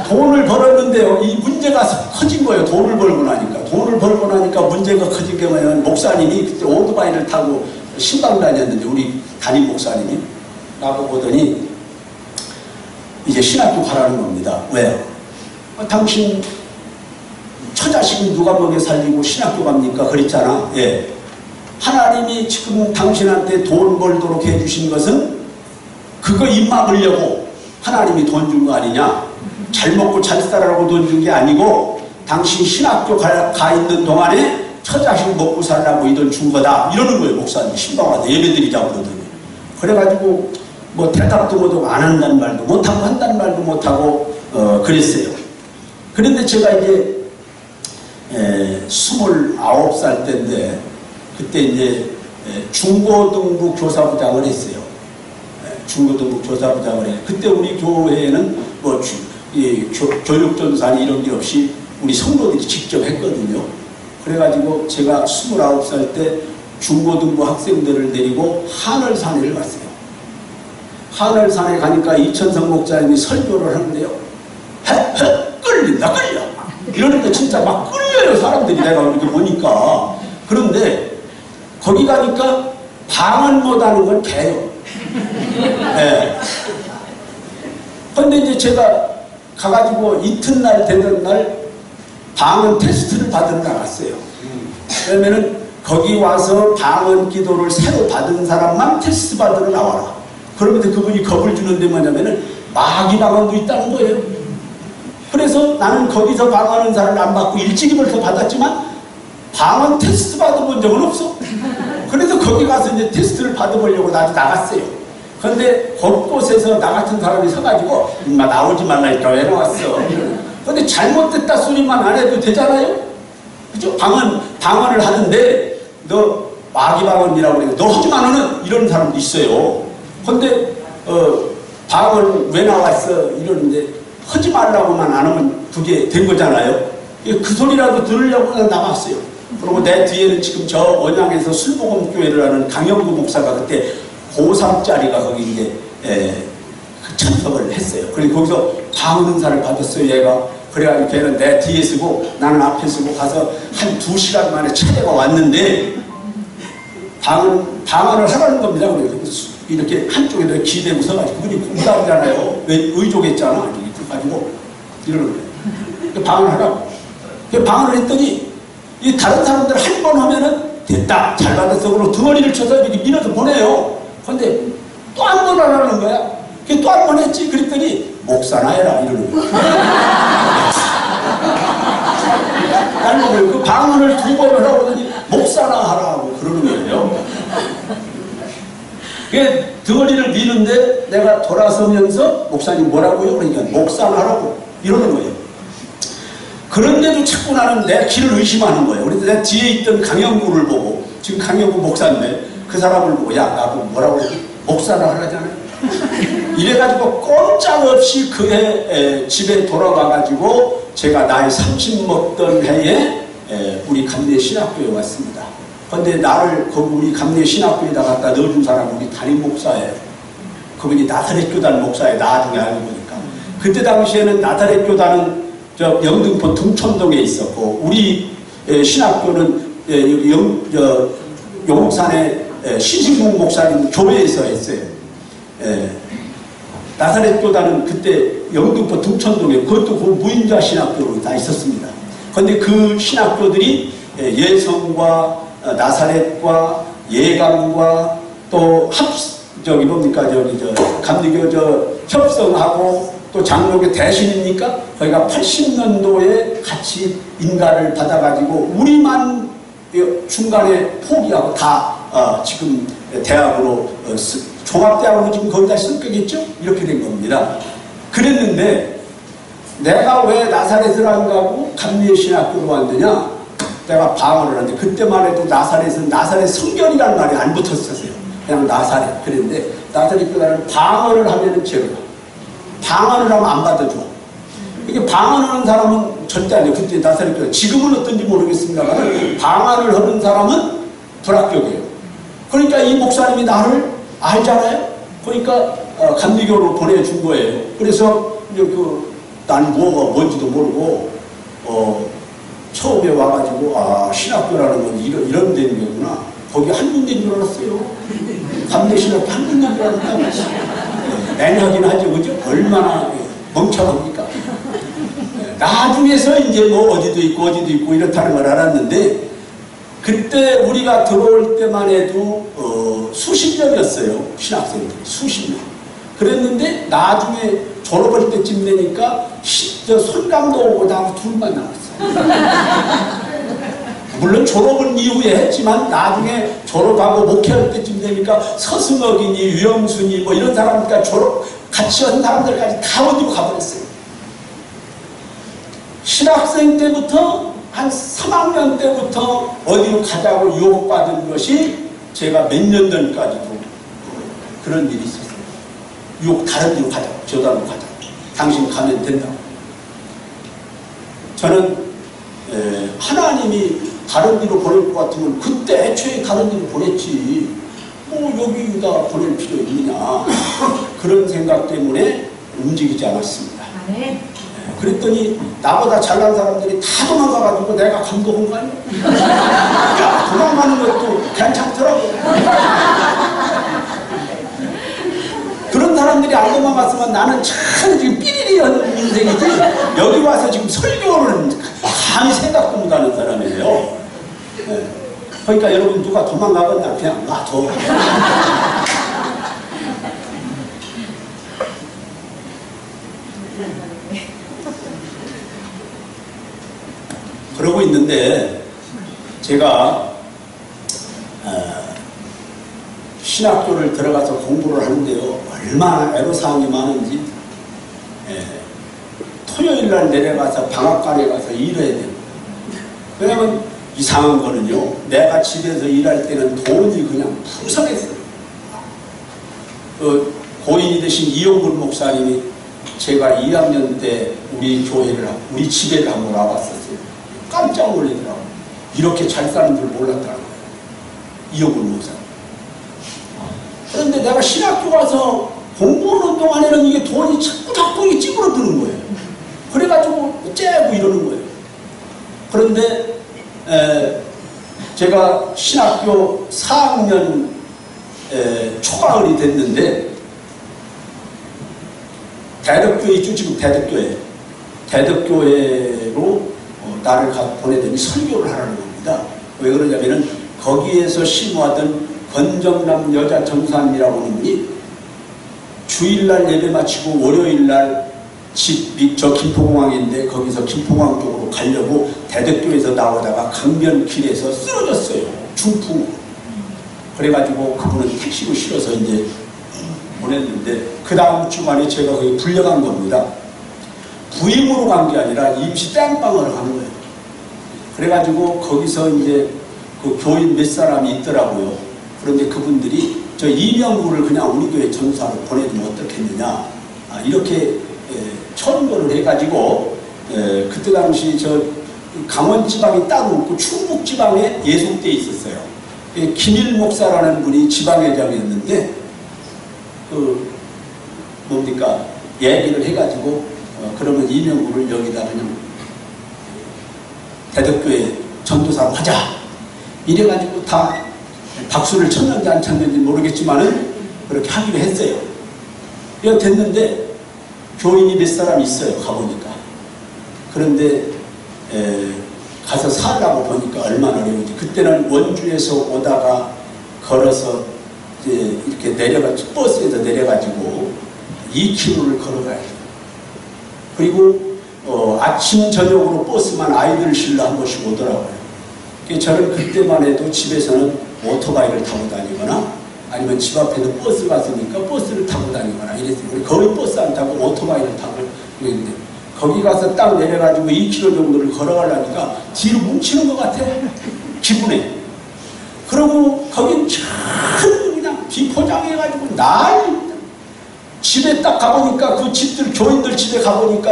돈을 벌었는데요. 이 문제가 커진 거예요. 돈을 벌고 나니까. 돈을 벌고 나니까 문제가 커진 게 뭐냐면 목사님이 그때 오토바이를 타고 신방 다녔는데 우리 담임 목사님이 나보고 보더니 이제 신학교 가라는 겁니다. 왜요? 당신 처자식은 누가 먹여 살리고 신학교 갑니까? 그랬잖아. 예. 하나님이 지금 당신한테 돈 벌도록 해주신 것은 그거 입 막으려고 하나님이 돈 준 거 아니냐? 잘 먹고 잘 살아라고 돈 준 게 아니고 당신 신학교 가 있는 동안에 처자식 먹고 살라고 이 돈 준 거다. 이러는 거예요. 목사님 신방하다 예배드리자고 그러더니. 그래가지고 뭐 대답도 못하고 안 한다는 말도 못하고 한다는 말도 못하고 그랬어요. 그런데 제가 이제 29살 때인데 그때 이제 중고등부 교사부장을 했어요. 중고등부 교사부장을 해요. 그때 우리 교회에는 뭐 교육전산이 이런 게 없이 우리 성도들이 직접 했거든요. 그래가지고 제가 29살 때 중고등부 학생들을 데리고 하늘산에를 갔어요. 하늘산에 가니까 이천성 목사님이 설교를 하는데요. 끌린다 끌려. 이러니까 진짜 막 끌려요 사람들이 내가 이렇게 보니까. 그런데 거기 가니까 방언 못하는 건 개요. 네. 근데 이제 제가 가가지고 이튿날 되는 날 방언 테스트를 받으러 나갔어요. 그러면은 거기 와서 방언 기도를 새로 받은 사람만 테스트 받으러 나와라. 그러면서 그분이 겁을 주는데 뭐냐면은 마귀 방언도 있다는 거예요. 그래서 나는 거기서 방언은 사람을 안 받고 일찍이 벌써 받았지만 방언 테스트 받아본 적은 없어. 그래서 거기 가서 이제 테스트를 받아보려고 나도 나갔어요. 그런데 곳곳에서 나 같은 사람이 서가지고 인마 나오지 말라니까 왜 나왔어. 그런데 잘못됐다 소리만 안 해도 되잖아요. 그죠? 방언을 하는데 너 마귀 방언이라고 그래. 너 하지 마 너는 이런 사람도 있어요. 근데 방언 왜 나왔어 이러는데 하지 말라고만 안 하면 그게 된 거잖아요. 그 소리라도 들으려고 그냥 나갔어요. 그리고 내 뒤에는 지금 저 원양에서 술복음교회를 하는 강영구 목사가 그때 고3짜리가 거기 이제 참석을 했어요. 그리고 거기서 방언 은사를 받았어요 얘가. 그래가지고 걔는 내 뒤에 서고 나는 앞에 서고 가서 한 2시간 만에 차례가 왔는데 방언을 하라는 겁니다. 이렇게 한쪽에 이렇게 기대고 서가지고 그분이 공부하잖아요. 왜 의족했잖아. 이렇게 가지고 이러는 거예요. 방언을 하라고. 방언을 했더니 이 다른 사람들 한 번 하면은 됐다 잘 받았어 그러고 덩어리를 쳐서 이렇게 밀어서 보내요. 근데 또 한 번 하라는 거야. 또 한 번 했지. 그랬더니 목사나 해라 이러는 거예요. 그 방언을 2번을 하고 하더니 목사나 하라고 그러는 거예요. 그 덩어리를 미는데 내가 돌아서면서 목사님 뭐라고요? 그러니까 목사나 하라고 이러는 거예요. 그런데도 자꾸 나는 내 길을 의심하는 거예요. 그래서 내 뒤에 있던 강영구를 보고 지금 강영구 목사인데 그 사람을 보고 야 나보고 뭐라고 해? 목사나 하라잖아요. 이래가지고 꼼짝없이 그해 집에 돌아와가지고 제가 나이 30 먹던 해에 우리 감리 신학교에 왔습니다. 근데 나를 우리 감리 신학교에다 갖다 넣어준 사람은 우리 담임 목사예요. 그분이 나사렛 교단 목사예요. 나중에 알고 보니까. 그때 당시에는 나사렛 교단은 저 영등포 등촌동에 있었고 우리 신학교는 용산의 신신국 목사님 교회에서 했어요. 나사렛 교단은 그때 영등포 등촌동에 그것도 그 무인자 신학교로 다 있었습니다. 그런데 그 신학교들이 예성과 나사렛과 예감과 또 감리교 협성하고 또 장로교 대신입니까? 거기가 80년도에 같이 인가를 받아가지고 우리만 중간에 포기하고 다 지금 대학으로 종합대학으로 지금 거기다 승격했죠? 이렇게 된 겁니다. 그랬는데 내가 왜 나사렛을 안 가고 감리의 신학교로 왔느냐? 내가 방언을 하는데 그때만 해도 나사렛은 나사렛 성결이라는 말이 안 붙었었어요. 그냥 나사렛. 그랬는데 나사렛 교단은 방언을 하면은 제로다. 방언을 하면 안 받아줘. 이게 방언하는 사람은 절대 아니에요. 그때 나사렛 교단. 지금은 어떤지 모르겠습니다만 방언을 하는 사람은 불합격이에요. 그러니까 이 목사님이 나를 알잖아요. 그러니까 감리교로 보내준 거예요. 그래서 이제 난 뭐가 뭔지도 모르고, 처음에 와가지고, 신학교라는 건 이런 데는 거구나. 거기 한 군데인 줄 알았어요. 감내신학교 한 군데인 줄 알았다고. 애매하긴 하죠, 그죠? 얼마나 멍청합니까? 나중에서 이제 뭐 어디도 있고 이렇다는 걸 알았는데, 그때 우리가 들어올 때만 해도 수십 명이었어요. 신학생들이 수십 명. 그랬는데 나중에 졸업할 때쯤 되니까 손감도 오고 다 둘만 남았어요. 물론 졸업은 이후에 했지만 나중에 졸업하고 목회할 때쯤 되니까 서승억이니 유영순이 뭐 이런 사람들까지 같이 한 사람들까지 다 어디로 가버렸어요. 신학생 때부터 한 3학년 때부터 어디로 가자고 유혹받은 것이 제가 몇 년 전까지도 그런 일이 있었어요. 유혹 다른 데로 가자고, 저다로 가자고. 당신 가면 된다고. 저는 하나님이 다른 데로 보낼 것 같으면 그때 애초에 다른 데로 보냈지. 뭐 여기다 보낼 필요 있느냐. 그런 생각 때문에 움직이지 않았습니다. 그랬더니 나보다 잘난 사람들이 다 도망가가지고 내가 감동한 거 아니야? 야, 도망가는 것도 괜찮더라고. 그런 사람들이 안 도망갔으면 나는 참 지금 삐리리 하는 인생이지. 여기 와서 지금 설교를 감히 생각도 못하는 사람이에요. 네. 그러니까 여러분 누가 도망가거나 그냥 놔둬. 그러고 있는데 제가 신학교를 들어가서 공부를 하는데요. 얼마나 애로사항이 많은지. 토요일날 내려가서 방앗간에 가서 일해야 돼요. 왜냐면 이상한 거는요. 내가 집에서 일할 때는 돈이 그냥 풍성했어요. 고인이 되신 이용근 목사님이 제가 2학년 때 우리 집에를 한번 와봤었어요. 깜짝 놀라더라고요. 이렇게 잘 사는 줄 몰랐더라고요. 이용근 목사님. 그런데 내가 신학교 가서 공부하는 동안에는 이게 돈이 자꾸 찌그러드는 거예요. 그래가지고 째고 이러는 거예요. 그런데 제가 신학교 4학년 초가을이 됐는데 대덕교회 있죠. 지금 대덕교회로 나를 보내더니 설교를 하라는 겁니다. 왜 그러냐면은 거기에서 심호하던 권정남 여자 전사님이라고 하는 분이 주일날 예배 마치고 월요일날 저 김포공항인데 거기서 김포공항 쪽으로 가려고 대덕교에서 나오다가 강변길에서 쓰러졌어요. 중풍. 그래가지고 그분은 택시로 실어서 이제 보냈는데 그 다음 주말에 제가 거기 불려간 겁니다. 부임으로 간 게 아니라 임시 땡방을 간 거예요. 그래가지고 거기서 이제 그 교인 몇 사람이 있더라고요. 그런데 그분들이 저 이명구를 그냥 우리 교회 전사로 보내주면 어떻겠느냐. 이렇게 천거를 해가지고 그때 당시 저 강원 지방이 따로 없고 충북 지방에 예속돼 있었어요. 김일 목사라는 분이 지방회장이었는데 뭡니까 얘기를 해가지고 그러면 이명구를 여기다 그냥 대덕교회 전도사로 하자. 이래가지고 다 박수를 쳤는지 안 쳤는지 모르겠지만은 그렇게 하기로 했어요. 이거 됐는데 교인이 몇 사람 있어요. 가보니까. 그런데 가서 살라고 보니까 얼마나 어려운지. 그때는 원주에서 오다가 걸어서 이제 이렇게 버스에서 내려가지고 2km를 걸어가야 돼요. 그리고 아침 저녁으로 버스만 아이들 실러 한 번씩 오더라고요. 저는 그때만 해도 집에서는 오토바이를 타고 다니거나 아니면 집 앞에는 버스가 있으니까 버스를 타고 다니거나 이랬어요. 거의 버스 안 타고 오토바이를 타고 그랬는데 거기 가서 딱 내려가지고 2km 정도를 걸어가려니까 뒤로 뭉치는 것 같아. 기분에. 그러고 거긴 참 그냥 비포장해가지고 난리입니다. 집에 딱 가보니까 그 집들 교인들 집에 가보니까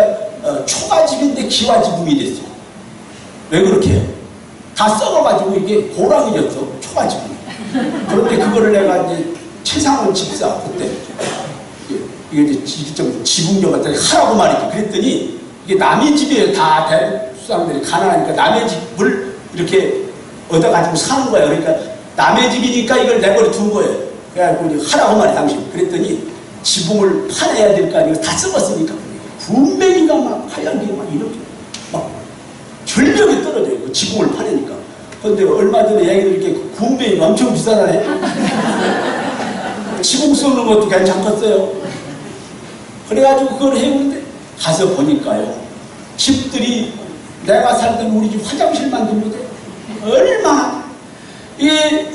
초가집인데 기와지붕이 됐어. 왜 그렇게 해요? 다 썩어가지고 이게 고랑이였어. 초가집이. 그런데 그거를 내가 이제 최상원 집사 그때 이게 이제 좀 지붕 같은 하라고 말이지. 그랬더니 이게 남의 집이에요. 다 대수상들이 가난하니까 남의 집을 이렇게 얻어가지고 사는 거예요. 그러니까 남의 집이니까 이걸 내버려 둔 거예요. 그래가지고 이제 하라고 말이 당신. 그랬더니 지붕을 파내야 될 거 아니에요. 다 썩었으니까. 분명히가 막 하얀 게 막 이렇게 막 절벽에 떨어져요. 그 지붕을 파내니까. 그런데 얼마 전에 얘기를 이렇게 군뱅이가 엄청 비싸다네. 지붕 썩는 것도 괜찮겠어요. 그래가지고 그걸 해오는데 가서 보니까요. 집들이 내가 살던 우리 집 화장실만 들려도 얼마나 이게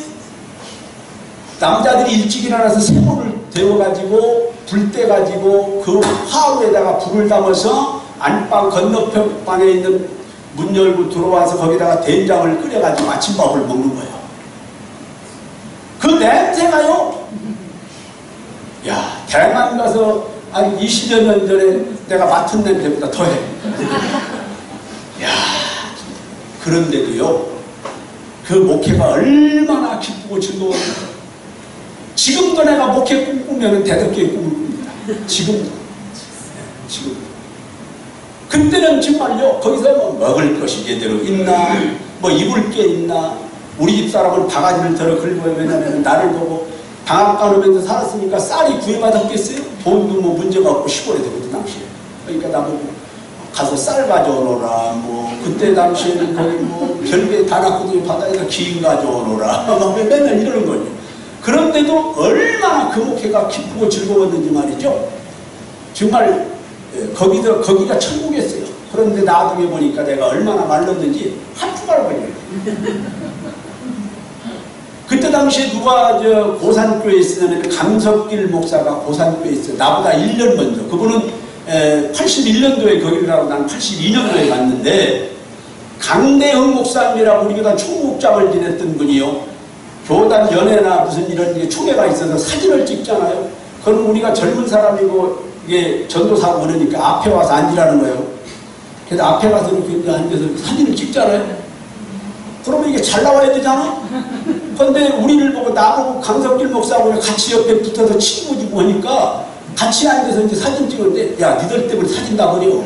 남자들이 일찍 일어나서 새우를 데워가지고 불 떼가지고 그 화로에다가 불을 담아서 안방 건너편방에 있는 문 열고 들어와서 거기다가 된장을 끓여가지고 아침밥을 먹는 거예요. 그 냄새가요. 야, 대만 가서 한 20여 년 전에 내가 맡은 냄새보다 더해. 야, 그런데도요. 그 목회가 얼마나 기쁘고 즐거웠는지. 지금도 내가 목회 꿈꾸면 대덕교회 꿈을 꿉니다. 지금도. 지금. 그때는 정말요, 거기서 뭐 먹을 것이 제대로 있나, 뭐 입을 게 있나, 우리 집 사람은 바가지를 들어 긁어요. 왜냐면 나를 보고 방앗간 오면서 살았으니까 쌀이 구애받았겠어요? 돈도 뭐 문제가 없고 시골에 되거든, 당시에. 그러니까 나보고 가서 쌀 가져오너라, 뭐, 그때 당시에는 거기 뭐, 별게 다 났거든요. 바다에서 김 가져오너라. 막 맨날 이러는 거죠. 그런데도 얼마나 그 목회가 기쁘고 즐거웠는지 말이죠. 정말 거기가 천국이었어요. 그런데 나중에 보니까 내가 얼마나 말랐는지 한 푸갈 버려요. 그때 당시에 누가 고산교에 있었냐면 강석길 목사가 고산교에 있어요. 나보다 1년 먼저. 그분은 81년도에 거기를 가고 난 82년도에 갔는데 강대흥 목사님이라고 우리 교단 총무국장을 지냈던 분이요. 교단 연회나 무슨 이런 총회가 있어서 사진을 찍잖아요. 그럼 우리가 젊은 사람이고 이게 전도사고 그러니까 앞에 와서 앉으라는 거예요. 그래서 앞에 가서 이렇게 앉아서 사진을 찍잖아요. 그러면 이게 잘 나와야 되잖아. 그런데 우리를 보고 나보고 강석길 목사하고 같이 옆에 붙어서 친구지고 하니까 같이 앉아서 이제 사진 찍었는데, 야, 니들 때문에 사진 다 버려.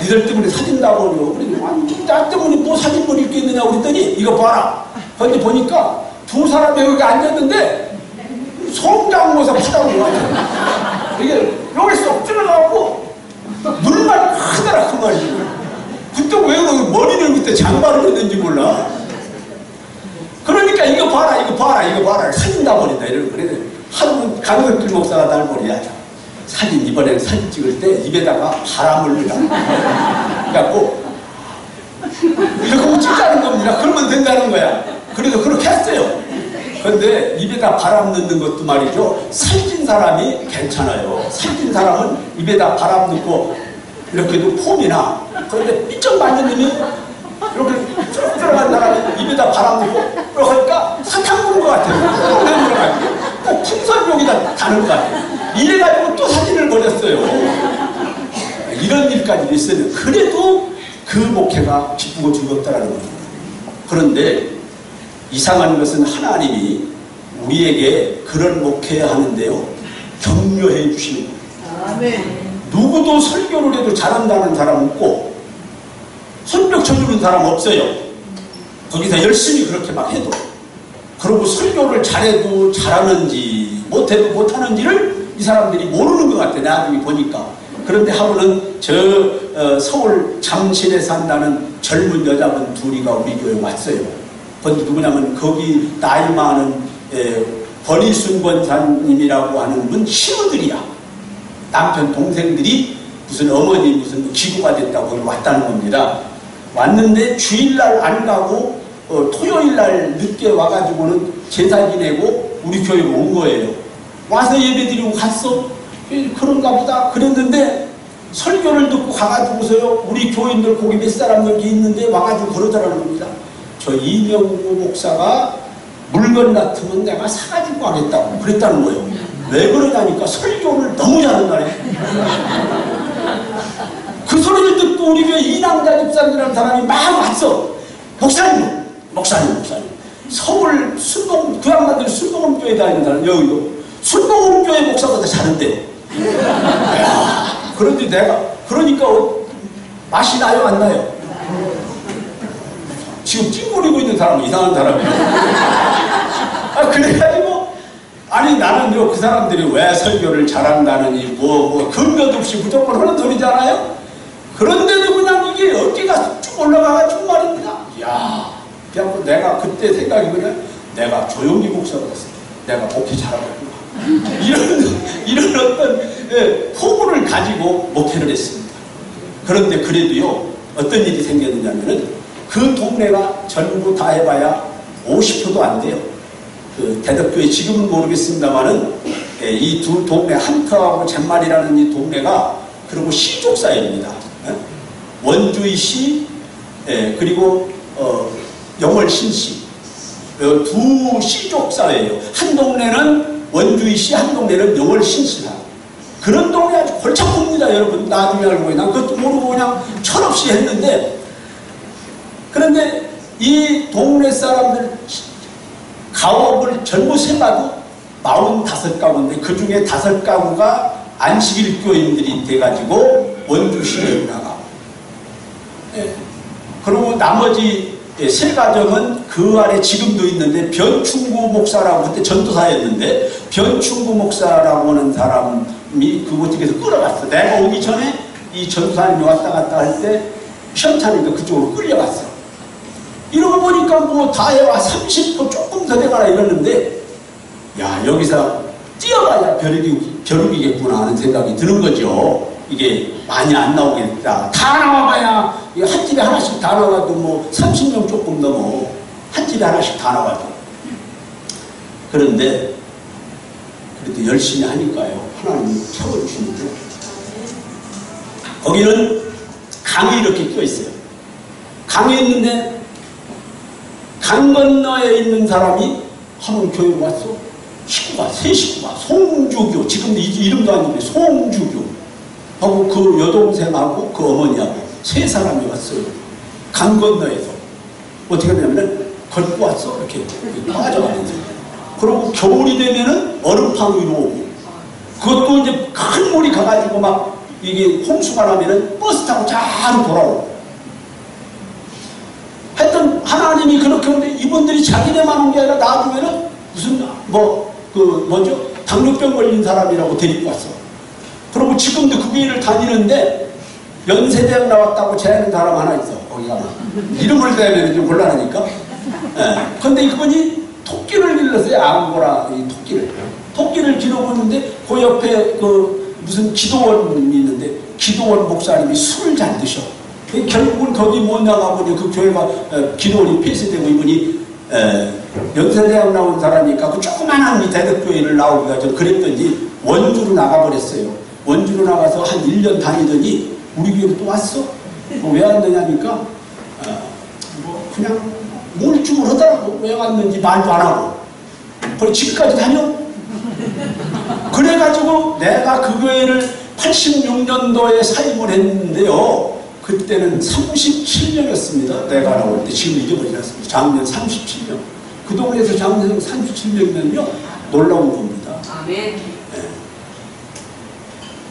니들 때문에 사진 다 버려. 그래서 아니, 나 때문에 뭐 사진 버릴 게 있느냐고 그랬더니 이거 봐라. 그런데 보니까 두 사람이 여기 앉았는데 송장모사 파다고 와요. 이게 여기 쏙 들어가고 눈만 크더라 그 말이지. 그때 왜 머리를 그때 장발을 했는지 몰라. 그러니까 이거 봐라 이거 봐라 이거 봐라 사진 다 버린다 이러는 거래. 하루 강석길 목사가 날 버려야 사진 이번에 사진 찍을 때 입에다가 바람을 넣으라. 그래갖고 이거 찍자는 겁니다. 그러면 된다는 거야. 그래서 그렇게 했어요. 그런데 입에다 바람 넣는 것도 말이죠. 살찐 사람이 괜찮아요. 살찐 사람은 입에다 바람 넣고 이렇게도 폼이나 그런데 삐쩍 맞는 놈이 이렇게 쭉 들어간 사람이 입에다 바람 넣고 그러니까 사탕 부는 것 같아요. 꼭 풍선용에다 다는 것 같아요. 이래가지고 또 사진을 버렸어요. 이런 일까지도 있어요. 그래도 그 목회가 기쁘고 즐겁다라는 겁니다. 그런데 이상한 것은 하나님이 우리에게 그런 목회하는데요. 격려해 주시는 거예요. 아멘. 누구도 설교를 해도 잘한다는 사람 없고 손뼉 쳐주는 사람 없어요. 거기서 열심히 그렇게 막 해도. 그리고 설교를 잘해도 잘하는지 못해도 못하는지를 이 사람들이 모르는 것 같아요. 나중에 보니까. 그런데 하루는 서울 잠실에 산다는 젊은 여자분 둘이가 우리 교회에 왔어요. 그건 누구냐면 거기 나이 많은 권희순 권사님이라고 하는 분 신우들이야. 남편 동생들이 무슨 어머니 무슨 기구가 됐다고 거기 왔다는 겁니다. 왔는데 주일날 안 가고 토요일날 늦게 와가지고는 제사 지내고 우리 교회로 온 거예요. 와서 예배드리고 갔어. 그런가 보다 그랬는데 설교를 듣고 가가지고서요 우리 교인들 거기 몇 사람들 있는데 와가지고 그러더라는 겁니다. 저 이명구 목사가 물건 같으면 내가 사가지고 가겠다고 그랬다는 거예요. 왜 그러냐니까 설교를 너무 잘한다네. 그 소리를 듣고 우리 교회 이남자 집사님이라는 사람이 막 왔어. 목사님 서울 순봉 그 양반들 순봉교회 다니는 사람 여기도 순봉교회 목사보다 잘한대. 야, 그런데 그러니까 맛이 나요, 안 나요? 지금 찡거리고 있는 사람은 이상한 사람이에요. 그래가지고, 아니, 나는요, 그 사람들이 왜 설교를 잘한다느니, 근거도 없이 무조건 하는 소리잖아요? 그런데도 그냥 이게 어깨가 쭉 올라가가지고 말입니다. 이야, 그래갖고 내가 그때 생각이 그냥, 내가 조용히 목사를 했어. 내가 목회 잘하겠구나. 이런 어떤 포부를 가지고 목회를 했습니다. 그런데 그래도요, 어떤 일이 생겼느냐면은, 그 동네가 전부 다 해봐야 50표도 안 돼요. 그 대덕교회 지금은 모르겠습니다만은, 이 두 동네, 한터하고 잼말이라는 이 동네가, 그리고 시족사회입니다. 원주의 시, 그리고 영월신시, 두 시족사회예요. 한 동네는 원주의 시, 한 동네는 영월신시다. 그런 동네 아주 골치 아픕니다, 여러분. 나중에 알고 난 그것도 모르고 그냥 철없이 했는데, 그런데 이 동네 사람들 가옥을 전부 세봐도 45가구인데 그 중에 5가구가 안식일교인들이 돼가지고 원주시에 나가. 그리고 나머지 3가정은 그 아래 지금도 있는데 변충구 목사라고 그때 전도사였는데 변충구 목사라고 하는 사람이 그곳에서 끌어갔어. 내가 오기 전에 이 전도사님이 왔다 갔다 할 때 시험차니까 그쪽으로 끌려갔어. 이러고 보니까 뭐 다 해와 30도 조금 더 돼가라 이러는데 야 여기서 뛰어가야 벼룩이겠구나 하는 생각이 드는 거죠. 이게 많이 안 나오겠다. 다 나와봐야 한 집에 하나씩 다 나와도 뭐 30명 조금 넘어 한 집에 하나씩 다 나와도. 그런데 그래도 열심히 하니까요. 하나님이 채워주시는데 거기는 강이 이렇게 껴있어요. 강에 있는데 강 건너에 있는 사람이 한번 교회로 왔어. 세 식구가 송주교, 지금 이름도 안 되는데 송주교 하고 그 여동생하고 그 어머니하고 3사람이 왔어요. 강 건너에서 어떻게 하냐면 걷고 왔어. 이렇게 빠져가는데 그리고 겨울이 되면은 얼음판 위로 오고 그것도 이제 큰 물이 가가지고 막 이게 홍수가 나면은 버스 타고 잘 돌아오고 하여튼 하나님이 그렇게 하는데 이분들이 자기네만 온 게 아니라 나중에는 무슨 당뇨병 걸린 사람이라고 데리고 왔어. 그리고 지금도 그 교회를 다니는데 연세대학 나왔다고 제하는 사람 하나 있어. 거기 가면 이름을 대면 좀 곤란하니까. 근데 그분이 토끼를 길렀어요. 앙고라 이 토끼를 기르고 있는데 그 옆에 그 무슨 기도원이 있는데 기도원 목사님이 술을 잘 드셔. 결국은 거기 못 나가보니 그 교회가 기도원이 폐쇄되고 이분이 연세대학 나온 사람이니까 그 조그만한 대덕교회를 나오기가 좀 그랬더니 원주로 나가버렸어요. 원주로 나가서 한 1년 다니더니 우리 교회로 또 왔어. 왜 왔느냐니까 그냥 우울증을 하더라고. 왜 왔는지 말도 안 하고. 그리고 지금까지 다녀. 그래가지고 내가 그 교회를 86년도에 사임을 했는데요. 그때는 37명이었습니다. 내가 나올 때. 지금 잊어버리셨습니다. 작년 37명. 그 동네에서 작년 37명이면요. 놀라운 겁니다. 아멘. 네.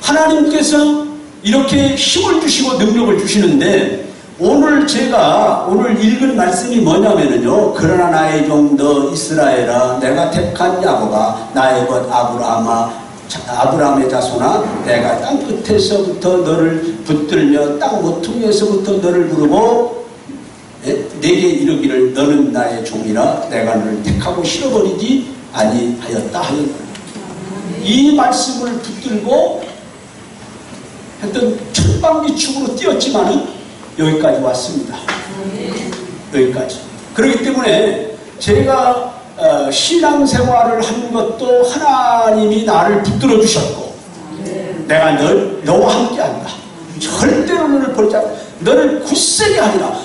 하나님께서 이렇게 힘을 주시고 능력을 주시는데 오늘 제가 오늘 읽은 말씀이 뭐냐면요. 그러나 나의 종 너 이스라엘아 내가 택한 야곱아 나의 것 아브라함의 자손아 내가 땅 끝에서부터 너를 붙들며 땅 모퉁이에서부터 너를 부르고 내게 이르기를 너는 나의 종이라 내가 너를 택하고 실어버리지 아니하였다 하였다. 이 말씀을 붙들고 하여튼 천방지축으로 뛰었지만은 여기까지 왔습니다. 여기까지. 그렇기 때문에 제가 신앙생활을 한 것도 하나님이 나를 붙들어 주셨고 내가 너와 함께 한다. 절대로 너를 버리지 않고 너를 굳세게 하리라.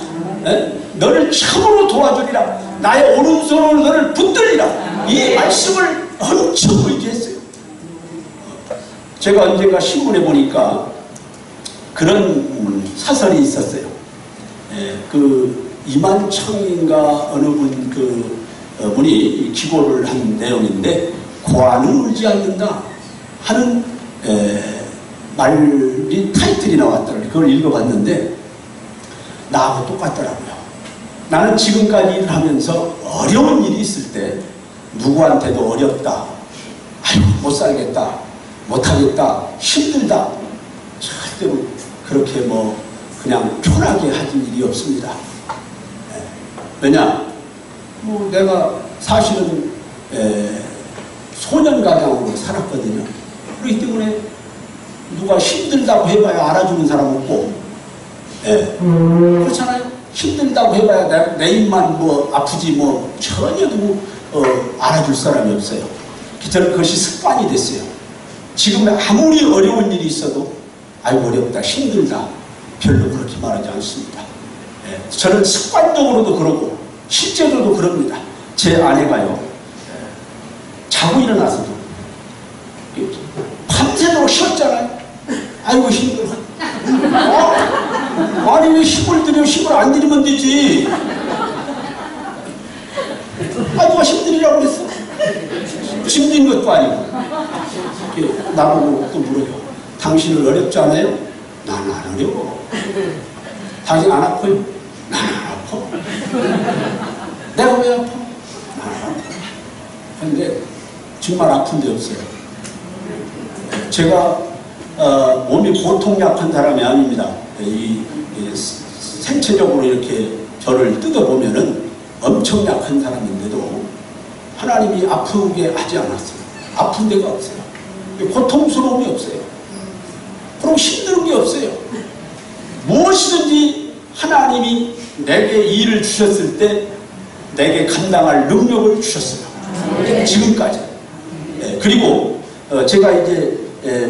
너를 참으로 도와주리라. 나의 오른손으로 너를 붙들리라. 이 말씀을 엄청 의지했어요. 제가 언젠가 신문에 보니까 그런 사설이 있었어요. 그 이만청인가 어느 분이 기고를 한 내용인데 고아는 울지 않는다 하는 말이 타이틀이 나왔더라고요. 그걸 읽어봤는데 나하고 똑같더라고요. 나는 지금까지 일을 하면서 어려운 일이 있을 때 누구한테도 어렵다, 아이고 못 살겠다, 못하겠다, 힘들다, 절대로 그렇게 뭐 그냥 편하게 하는 일이 없습니다. 왜냐? 뭐 내가 사실은 소년가장으로 살았거든요. 그렇기 때문에 누가 힘들다고 해봐야 알아주는 사람 없고, 그렇잖아요. 힘들다고 해봐야 내 입만 뭐 아프지 뭐 전혀 누구 알아줄 사람이 없어요. 저는 그것이 습관이 됐어요. 지금 아무리 어려운 일이 있어도 아이고 어렵다, 힘들다 별로 그렇게 말하지 않습니다. 저는 습관적으로도 그러고 실제로도 그럽니다. 제 아내가요, 자고 일어나서도 밤새도록 쉬었잖아요. 아이고 힘들어. 아니 왜 힘을 들여? 힘을 안 들이면 되지. 아 누가 힘들이라고 그랬어? 힘든 것도 아니고. 나보고 또 물어요. 당신은 어렵지 않아요? 나는 안 어려워. 당신 안 아파요? 나는 안 아파. 내가 왜 아파? 나는 안 아파. 근데 정말 아픈 데 없어요. 제가 몸이 보통 약한 사람이 아닙니다. 생체적으로 이렇게 저를 뜯어보면은 엄청 약한 사람인데도 하나님이 아프게 하지 않았어요. 아픈 데가 없어요. 고통스러움이 없어요. 그리고 힘든 게 없어요. 무엇이든지 하나님이 내게 일을 주셨을 때 내게 감당할 능력을 주셨어요. 지금까지. 그리고 제가 이제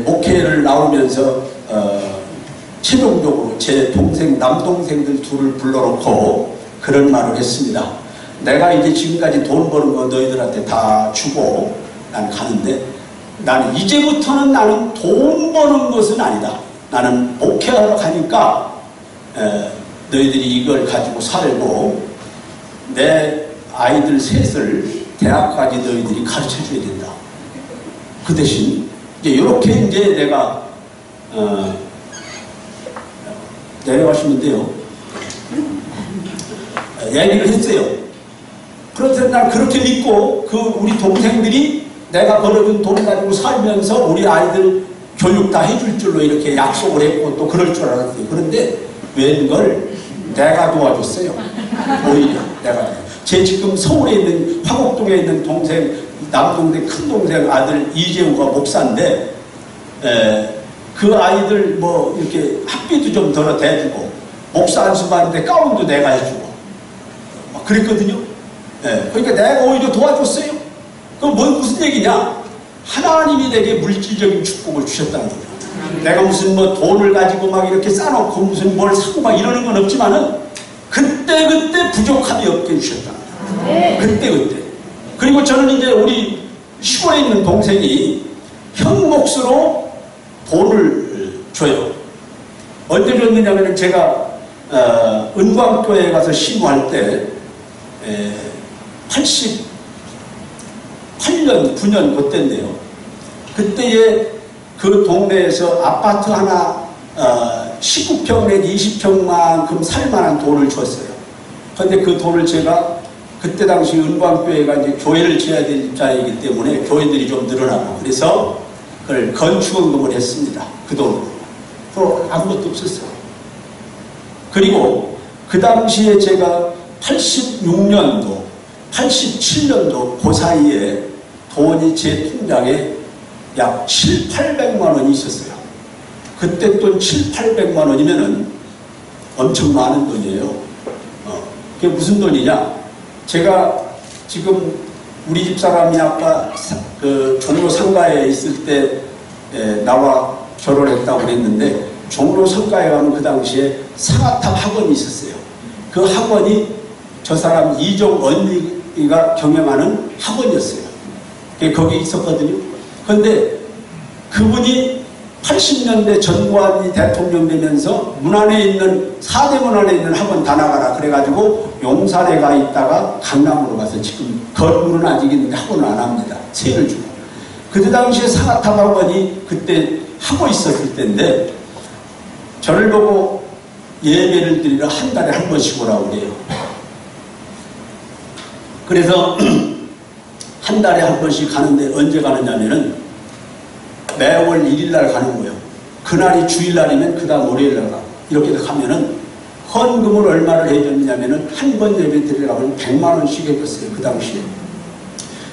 목회를 나오면서 최종적으로 제 동생, 남동생들 둘을 불러놓고 그런 말을 했습니다. 내가 이제 지금까지 돈 버는 거 너희들한테 다 주고 난 가는데 나는 이제부터는 나는 돈 버는 것은 아니다. 나는 목회하러 가니까 너희들이 이걸 가지고 살고 내 아이들 셋을 대학까지 너희들이 가르쳐 줘야 된다. 그 대신 이제 이렇게 이제 내가 내려가시면 돼요. 얘기를 했어요. 그런데 난 그렇게 믿고 그 우리 동생들이 내가 벌어준 돈 가지고 살면서 우리 아이들 교육 다 해줄 줄로 이렇게 약속을 했고 또 그럴 줄 알았어요. 그런데 웬걸 내가 도와줬어요. 오히려 내가. 제 지금 서울에 있는 화곡동에 있는 동생, 남동생, 큰동생 아들 이재우가 목사인데 그 아이들 뭐 이렇게 학비도 좀 덜어 대주고 목사 안수받는데 가운도 내가 해주고 막 그랬거든요. 그러니까 내가 오히려 도와줬어요. 그럼 무슨 얘기냐? 하나님이 내게 물질적인 축복을 주셨다는 거예요. 내가 무슨 뭐 돈을 가지고 막 이렇게 싸놓고 무슨 뭘 사고 막 이러는 건 없지만은 그때 부족함이 없게 주셨다는 거예요. 그때. 그리고 저는 이제 우리 시골에 있는 동생이 형 몫으로 돈을 줘요. 언제 줬느냐면 제가 은광교회에 가서 신고할 때 88년, 9년 그때인데요. 그때에 그 동네에서 아파트 하나 19평 내지 20평만큼 살만한 돈을 줬어요. 그런데 그 돈을 제가 그때 당시 은광교회가 이제 교회를 지어야 될 입장이기 때문에 교회들이 좀 늘어나고 그래서 그걸 건축원금을 했습니다. 그 돈으로. 또 아무것도 없었어요. 그리고 그 당시에 제가 86년도, 87년도 그 사이에 돈이 제 통장에 약 700~800만 원이 있었어요. 그때 돈 700~800만 원이면은 엄청 많은 돈이에요. 그게 무슨 돈이냐? 제가 지금 우리 집 사람이 아까 그 종로 상가에 있을 때 나와 결혼했다고 그랬는데 종로 상가에 가면 그 당시에 상아탑 학원이 있었어요. 그 학원이 저 사람 이종 언니가 경영하는 학원이었어요. 거기 있었거든요. 그런데 그분이 80년대 전두환이 대통령 되면서 문안에 있는 4대 문안에 있는 학원 다 나가라 그래가지고 용산에 가 있다가 강남으로 가서 지금 건물은 아직 있는데 학원을 안 합니다. 세를 주고. 그때 당시에 사가타학원이 그때 하고 있었을 때인데 저를 보고 예배를 드리러 한 달에 한 번씩 오라고 그래요. 그래서 한 달에 한 번씩 가는데 언제 가느냐면은 매월 1일날 가는 거예요. 그날이 주일날이면 그 다음 월요일날 가. 이렇게 가면은 헌금을 얼마를 해줬냐면은 한 번 예배 드리려고 하면 100만 원씩 해줬어요. 그 당시에.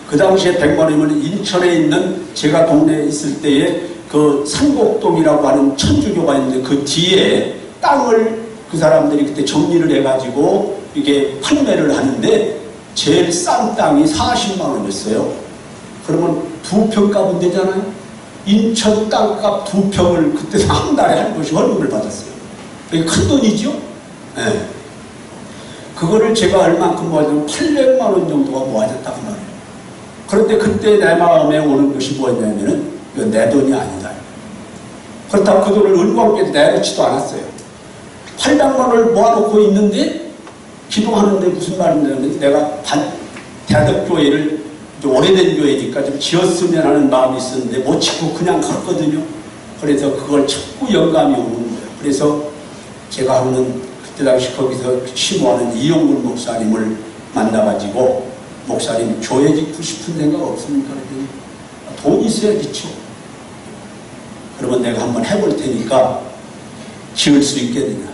그 당시에 100만 원이면 인천에 있는 제가 동네에 있을 때에 그 산곡동이라고 하는 천주교가 있는데 그 뒤에 땅을 그 사람들이 그때 정리를 해가지고 이게 판매를 하는데 제일 싼 땅이 40만 원이었어요. 그러면 2평 값은 되잖아요. 인천 땅값 2평을 그때 한 달에 한 번씩 헌금을 받았어요. 이게 큰 돈이죠? 네. 그거를 제가 얼만큼 모아주면 800만 원 정도가 모아졌다고 말해요. 그런데 그때 내 마음에 오는 것이 뭐였냐면은 이거 내 돈이 아니다. 그렇다고 그 돈을 은광께 내놓지도 않았어요. 800만 원을 모아놓고 있는데 기도하는데 무슨 말인지 내가 대덕교회를 오래된 교회니까 좀 지었으면 하는 마음이 있었는데 못 짓고 그냥 갔거든요. 그래서 그걸 자꾸 영감이 오는 거예요. 그래서 제가 하는 그때 당시 거기서 심호하는 이용근 목사님을 만나가지고 목사님 교회 짓고 싶은 생각 없습니까? 그랬더니 돈 있어야 짓죠. 그러면 내가 한번 해볼 테니까 지을 수 있겠느냐.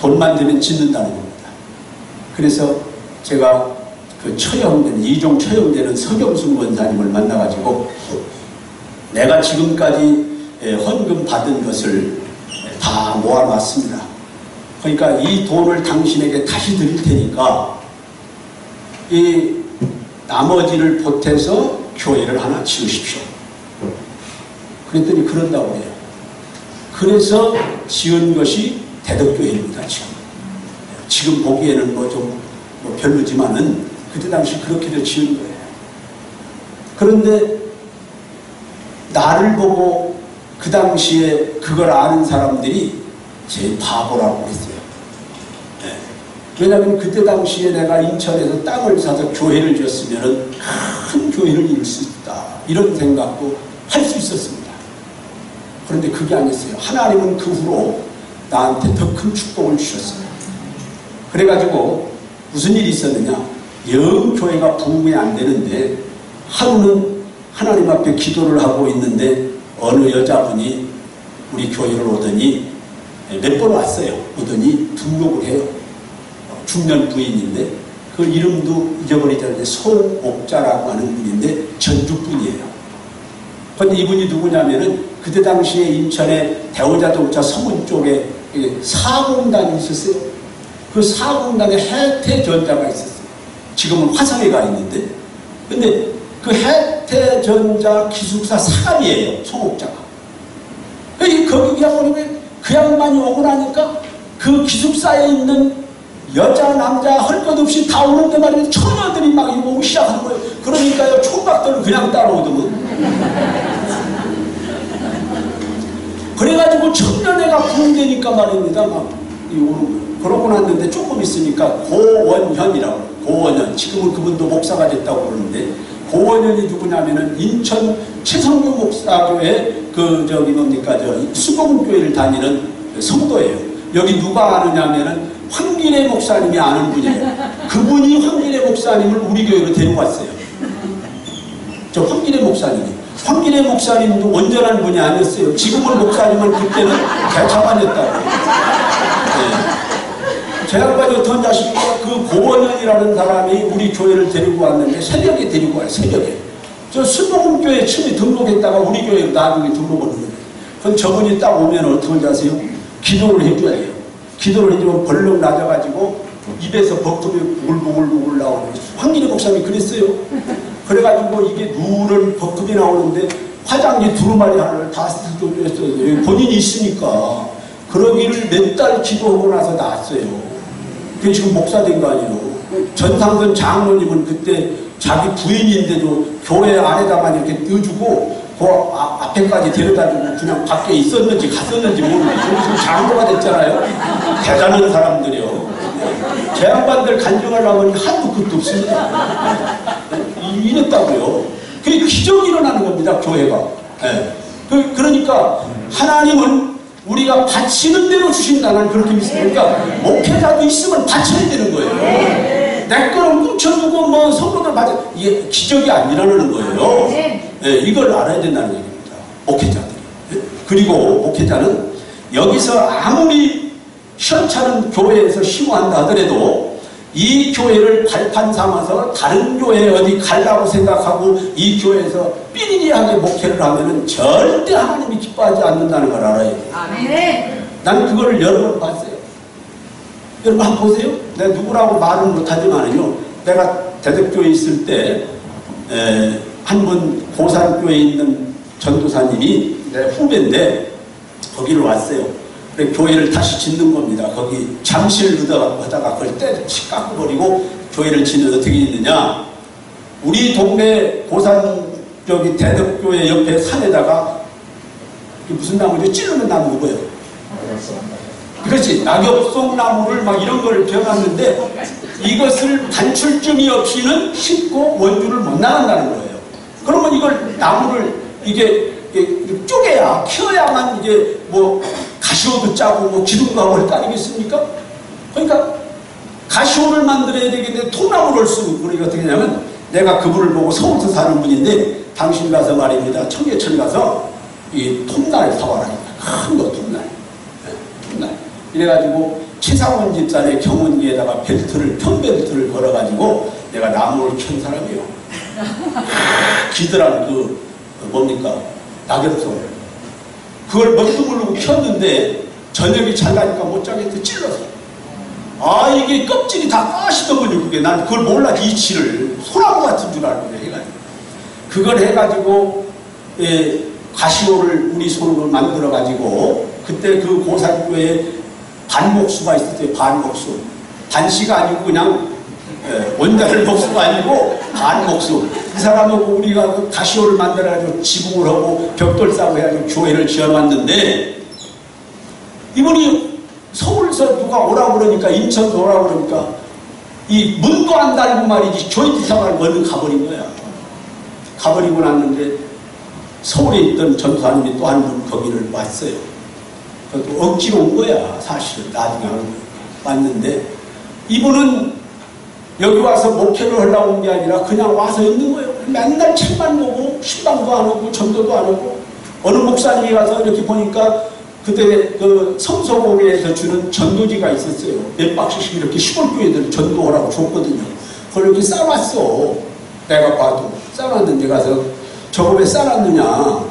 돈만 되면 짓는다는 겁니다. 그래서 제가 그 처형된 이종 처형되는 서경순 권사님을 만나가지고 내가 지금까지 헌금 받은 것을 다 모아놨습니다. 그러니까 이 돈을 당신에게 다시 드릴 테니까 이 나머지를 보태서 교회를 하나 지으십시오. 그랬더니 그런다고 해요. 그래서 지은 것이 대덕교회입니다. 지금 보기에는 뭐 별로지만은 그때 당시 그렇게도 지은 거예요. 그런데 나를 보고 그 당시에 그걸 아는 사람들이 제일 바보라고 했어요. 네. 왜냐하면 그때 당시에 내가 인천에서 땅을 사서 교회를 지었으면 큰 교회를 이룰 수 있다. 이런 생각도 할 수 있었습니다. 그런데 그게 아니었어요. 하나님은 그 후로 나한테 더 큰 축복을 주셨어요. 그래가지고 무슨 일이 있었느냐. 영 교회가 부흥이 안 되는데 하루는 하나님 앞에 기도를 하고 있는데 어느 여자분이 우리 교회를 오더니 몇 번 왔어요. 오더니 등록을 해요. 중년 부인인데 그 이름도 잊어버리잖아요. 송옥자라고 하는 분인데 전주분이에요. 그런데 이분이 누구냐면은 그때 당시에 인천에 대우자동차 서문 쪽에 사공단이 있었어요. 그 사공단에 해태전자가 있었어요. 지금은 화성에 가 있는데 근데 그 해태전자 기숙사 사감이에요. 송옥자가. 거기 그냥 그 양반이 오고 나니까 그 기숙사에 있는 여자 남자 할 것 없이 다 오는데 말이면 처녀들이 막 오기 시작하는 거예요. 그러니까요 총각들은 그냥 따라오더만. 그래가지고 청년회가 부흥되니까 말입니다. 막 오는 거예요. 그러고 났는데 조금 있으니까 고원현이라고 해요. 고원현. 지금은 그분도 목사가 됐다고 그러는데 고원현이 누구냐면은 인천 최성규 목사교회 수봉교회를 다니는 성도예요. 여기 누가 아느냐면은 황길의 목사님이 아는 분이에요. 그분이 황길의 목사님을 우리 교회로 데리고 왔어요. 저 황길의 목사님이. 황길의 목사님도 온전한 분이 아니었어요. 지금은 목사님은 그때는 개차반이었다고. 네. 제 양반이 어떤 자식이고 그 고원현이라는 사람이 우리 교회를 데리고 왔는데 새벽에 데리고 와요. 새벽에. 저 수봉교회 처음에 등록했다가 우리 교회로 나중에 등록을 하는 거예요. 그럼 저분이 딱 오면 어떻게 하세요? 기도를 해줘야 해요. 기도를 해주면 벌렁 낮아가지고 입에서 버금이 우글우글 나오는 거예요. 황길의 목사님이 그랬어요. 그래가지고 이게 누런 버금이 나오는데 화장지 두루마리 하나를 다 쓰고 본인이 있으니까 그러기를 몇 달 기도하고 나서 나왔어요. 그게 지금 목사 된 거 아니에요. 전상선 장로님은 그때 자기 부인인데도 교회 안에다가 이렇게 넣어주고 그 앞에까지 데려다주고 그냥 밖에 있었는지 갔었는지 모르겠어요. 지금 장로가 됐잖아요. 대단한 사람들이요. 제 양반들 간증을 하면 한도 끝도 없습니다. 이랬다고요. 그게 기적이 일어나는 겁니다. 교회가. 예. 그러니까 하나님은 우리가 바치는 대로 주신다는 그렇게 믿습니다. 그러니까 목회자도 있으면 바쳐야 되는 거예요. 내 거는 뭉쳐두고 뭐 성도들 받아, 이게 기적이 안 일어나는 거예요. 예, 이걸 알아야 된다는 얘기입니다. 목회자들이. 예? 그리고 목회자는 여기서 아무리 시원찮은 교회에서 심호한다 하더라도 이 교회를 발판 삼아서 다른 교회에 어디 가려고 생각하고 이 교회에서 삐리리하게 목회를 하면은 절대 하나님이 기뻐하지 않는다는 걸 알아야 돼요. 나는 그거를 여러 번 봤어요. 여러분 한번 보세요. 내가 누구라고 말은 못하지만요. 내가 대덕교에 있을 때 한 분 고산교에 있는 전도사님이 내 후배인데 거기를 왔어요. 그래 교회를 다시 짓는 겁니다. 거기 잠실 하다가 그걸 깎아버리고 교회를 짓는 어떻게 짓느냐. 우리 동네 고산 저기 대덕교회 옆에 산에다가 무슨 나무죠? 찌르는 나무 뭐예요? 그렇지. 낙엽송나무를 막 이런 걸 펴놨는데 이것을 단출점이 없이는 심고 원주를 못 나간다는 거예요. 그러면 이걸 나무를 이게 쪼개야 키워야만 이게 뭐 가시오도 짜고 뭐 기둥도 하고 할 거 아니겠습니까? 그러니까 가시오를 만들어야 되겠는데 통나무를 쓰고 그러니까 어떻게 하냐면 내가 그분을 보고 서울서 사는 분인데 당신 가서 말입니다. 청계천 가서 이 톱날 사와라니까. 큰 거 톱날. 톱날. 이래가지고 최상원 집사의 경운기에다가 편벨트를 걸어가지고 내가 나무를 켠 사람이에요. 기드란 뭡니까? 낙엽송을. 그걸 뭣도 모르고 켰는데 저녁이 잘 가니까 못 자겠는데 찔러서. 아, 이게 껍질이 다 까시더군요. 그게 난 그걸 몰라. 이치를 소나무 같은 줄 알고 해가지고 그걸 해가지고 가시오를 우리 손으로 만들어가지고 그때 그 고산교에 반목수가 있었어요. 반목수. 반시가 아니고 그냥 원자를 목수가 아니고 반목수. 그 사람하고 우리가 그 가시오를 만들어가지고 지붕을 하고 벽돌 싸고 해가지고 교회를 지어놨는데 이분이 서울서 누가 오라고 그러니까 인천서 오라고 그러니까 이 문도 안 달고 말이지 조인트 사가지고 얼른 가버린 거야. 가버리고 났는데 서울에 있던 전도사님이 또 한 분 거기를 왔어요. 그것도 억지로 온 거야. 사실은 나중에 왔는데 이분은 여기 와서 목회를 하려고 온 게 아니라 그냥 와서 있는 거예요. 맨날 책만 보고 신방도 안 오고 전도도 안 오고 어느 목사님이 가서 이렇게 보니까 그때 그 성서공회에서 주는 전도지가 있었어요. 몇 박스씩 이렇게 시골교회들 전도하라고 줬거든요. 그걸 이렇게 싸놨어. 내가 봐도 싸놨는데 가서 저거 왜 싸놨느냐.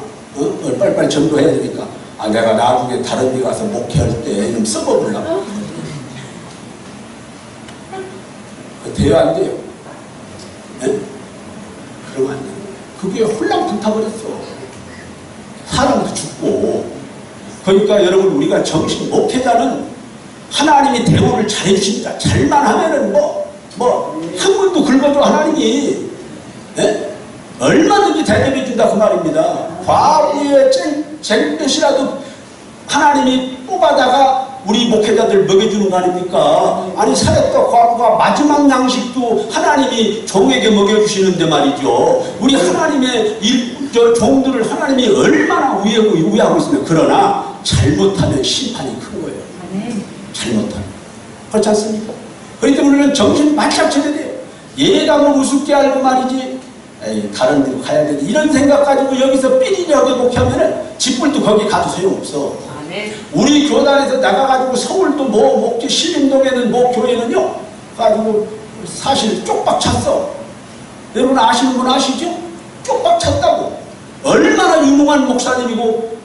빨리빨리 전도해야 되니까. 아, 내가 나중에 다른 데 가서 목회할 때 이름 써먹으려고. 돼요, 안 돼요? 네? 그러면 안 돼요. 그게 홀랑 불타버렸어. 사람도 죽고. 그러니까 여러분, 우리가 정신 목회자는 하나님이 대우를 잘해주십니다. 잘만 하면은 한 번도 긁어도 하나님이, 네? 얼마든지 대접해준다 그 말입니다. 과부의 쟁볕이라도 하나님이 뽑아다가 우리 목회자들 먹여주는 거 아닙니까? 아니 사역과 과부가 마지막 양식도 하나님이 종에게 먹여주시는데 말이죠. 우리 하나님의 종들을 하나님이 얼마나 우애하고 있으면 그러나 잘못하면 심판이 큰 거예요. 잘못하면. 그렇지 않습니까? 그렇기 때문에 우리는 정신 바짝 차려야 돼요. 얘가 뭐 우습게 알고 말이지 에이, 다른 데로 가야 되지 이런 생각 가지고 여기서 삐리리하게 목회하면 집불도 거기 가도 소용없어. 우리 교단에서 나가가지고 서울도 목회 신림동에는 교회는요 가지고 사실 쪽박 찼어. 여러분 아시는 분 아시죠? 쪽박 찼다고. 얼마나 유명한 목사님이고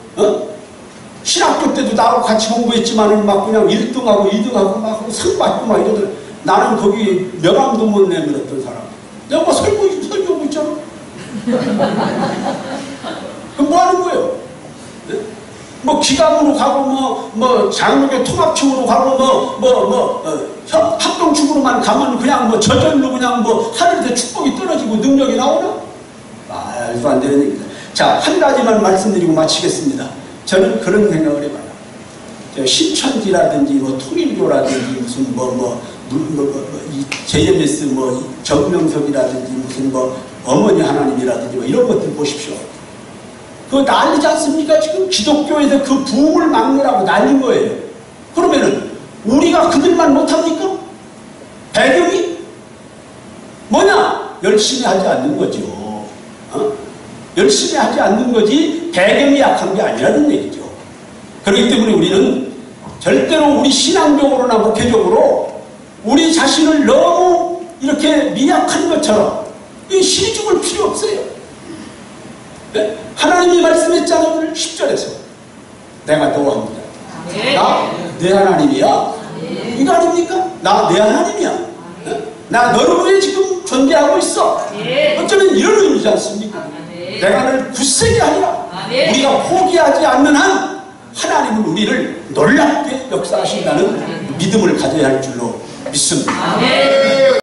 신학교 때도 나하고 같이 공부했지만은 막 그냥 1등하고 2등하고 막 상 받고 막 이러더라. 나는 거기 명함도 못 내밀었던 사람. 내가 뭐 설교하고 있잖아. 그럼 뭐 하는 거예요? 네? 뭐 기감으로 가고 장로교 통합층으로 가고 합동축으로만 가면 그냥 저절로 그냥 하늘에서 축복이 떨어지고 능력이 나오나? 말도 안 되는 얘기다. 자, 한 가지만 말씀드리고 마치겠습니다. 저는 그런 생각을 해봐요. 신천지라든지 통일교라든지 무슨 JMS 정명석이라든지 무슨 어머니 하나님이라든지 뭐 이런 것들 보십시오. 그거 난리지 않습니까? 지금 기독교에서 그 부흥을 막느라고 난린 거예요. 그러면은 우리가 그들만 못합니까? 배경이 뭐냐? 열심히 하지 않는 거죠. 열심히 하지 않는 거지 배경이 약한 게 아니라는 얘기죠. 그렇기 때문에 우리는 절대로 우리 신앙적으로나 목회적으로 우리 자신을 너무 이렇게 미약한 것처럼 시집을 필요 없어요. 네? 하나님이 말씀했잖아요. 오늘 10절에서 내가 너와 함께다. 나 내 하나님이야. 이거 아닙니까? 나 내 하나님이야. 나 너를 위해 지금 존재하고 있어. 어쩌면 이런 의미지 않습니까? 내가 너를 굳세게 하리라. 우리가 포기하지 않는 한 하나님은 우리를 놀랍게 역사하신다는 믿음을 가져야 할 줄로 믿습니다.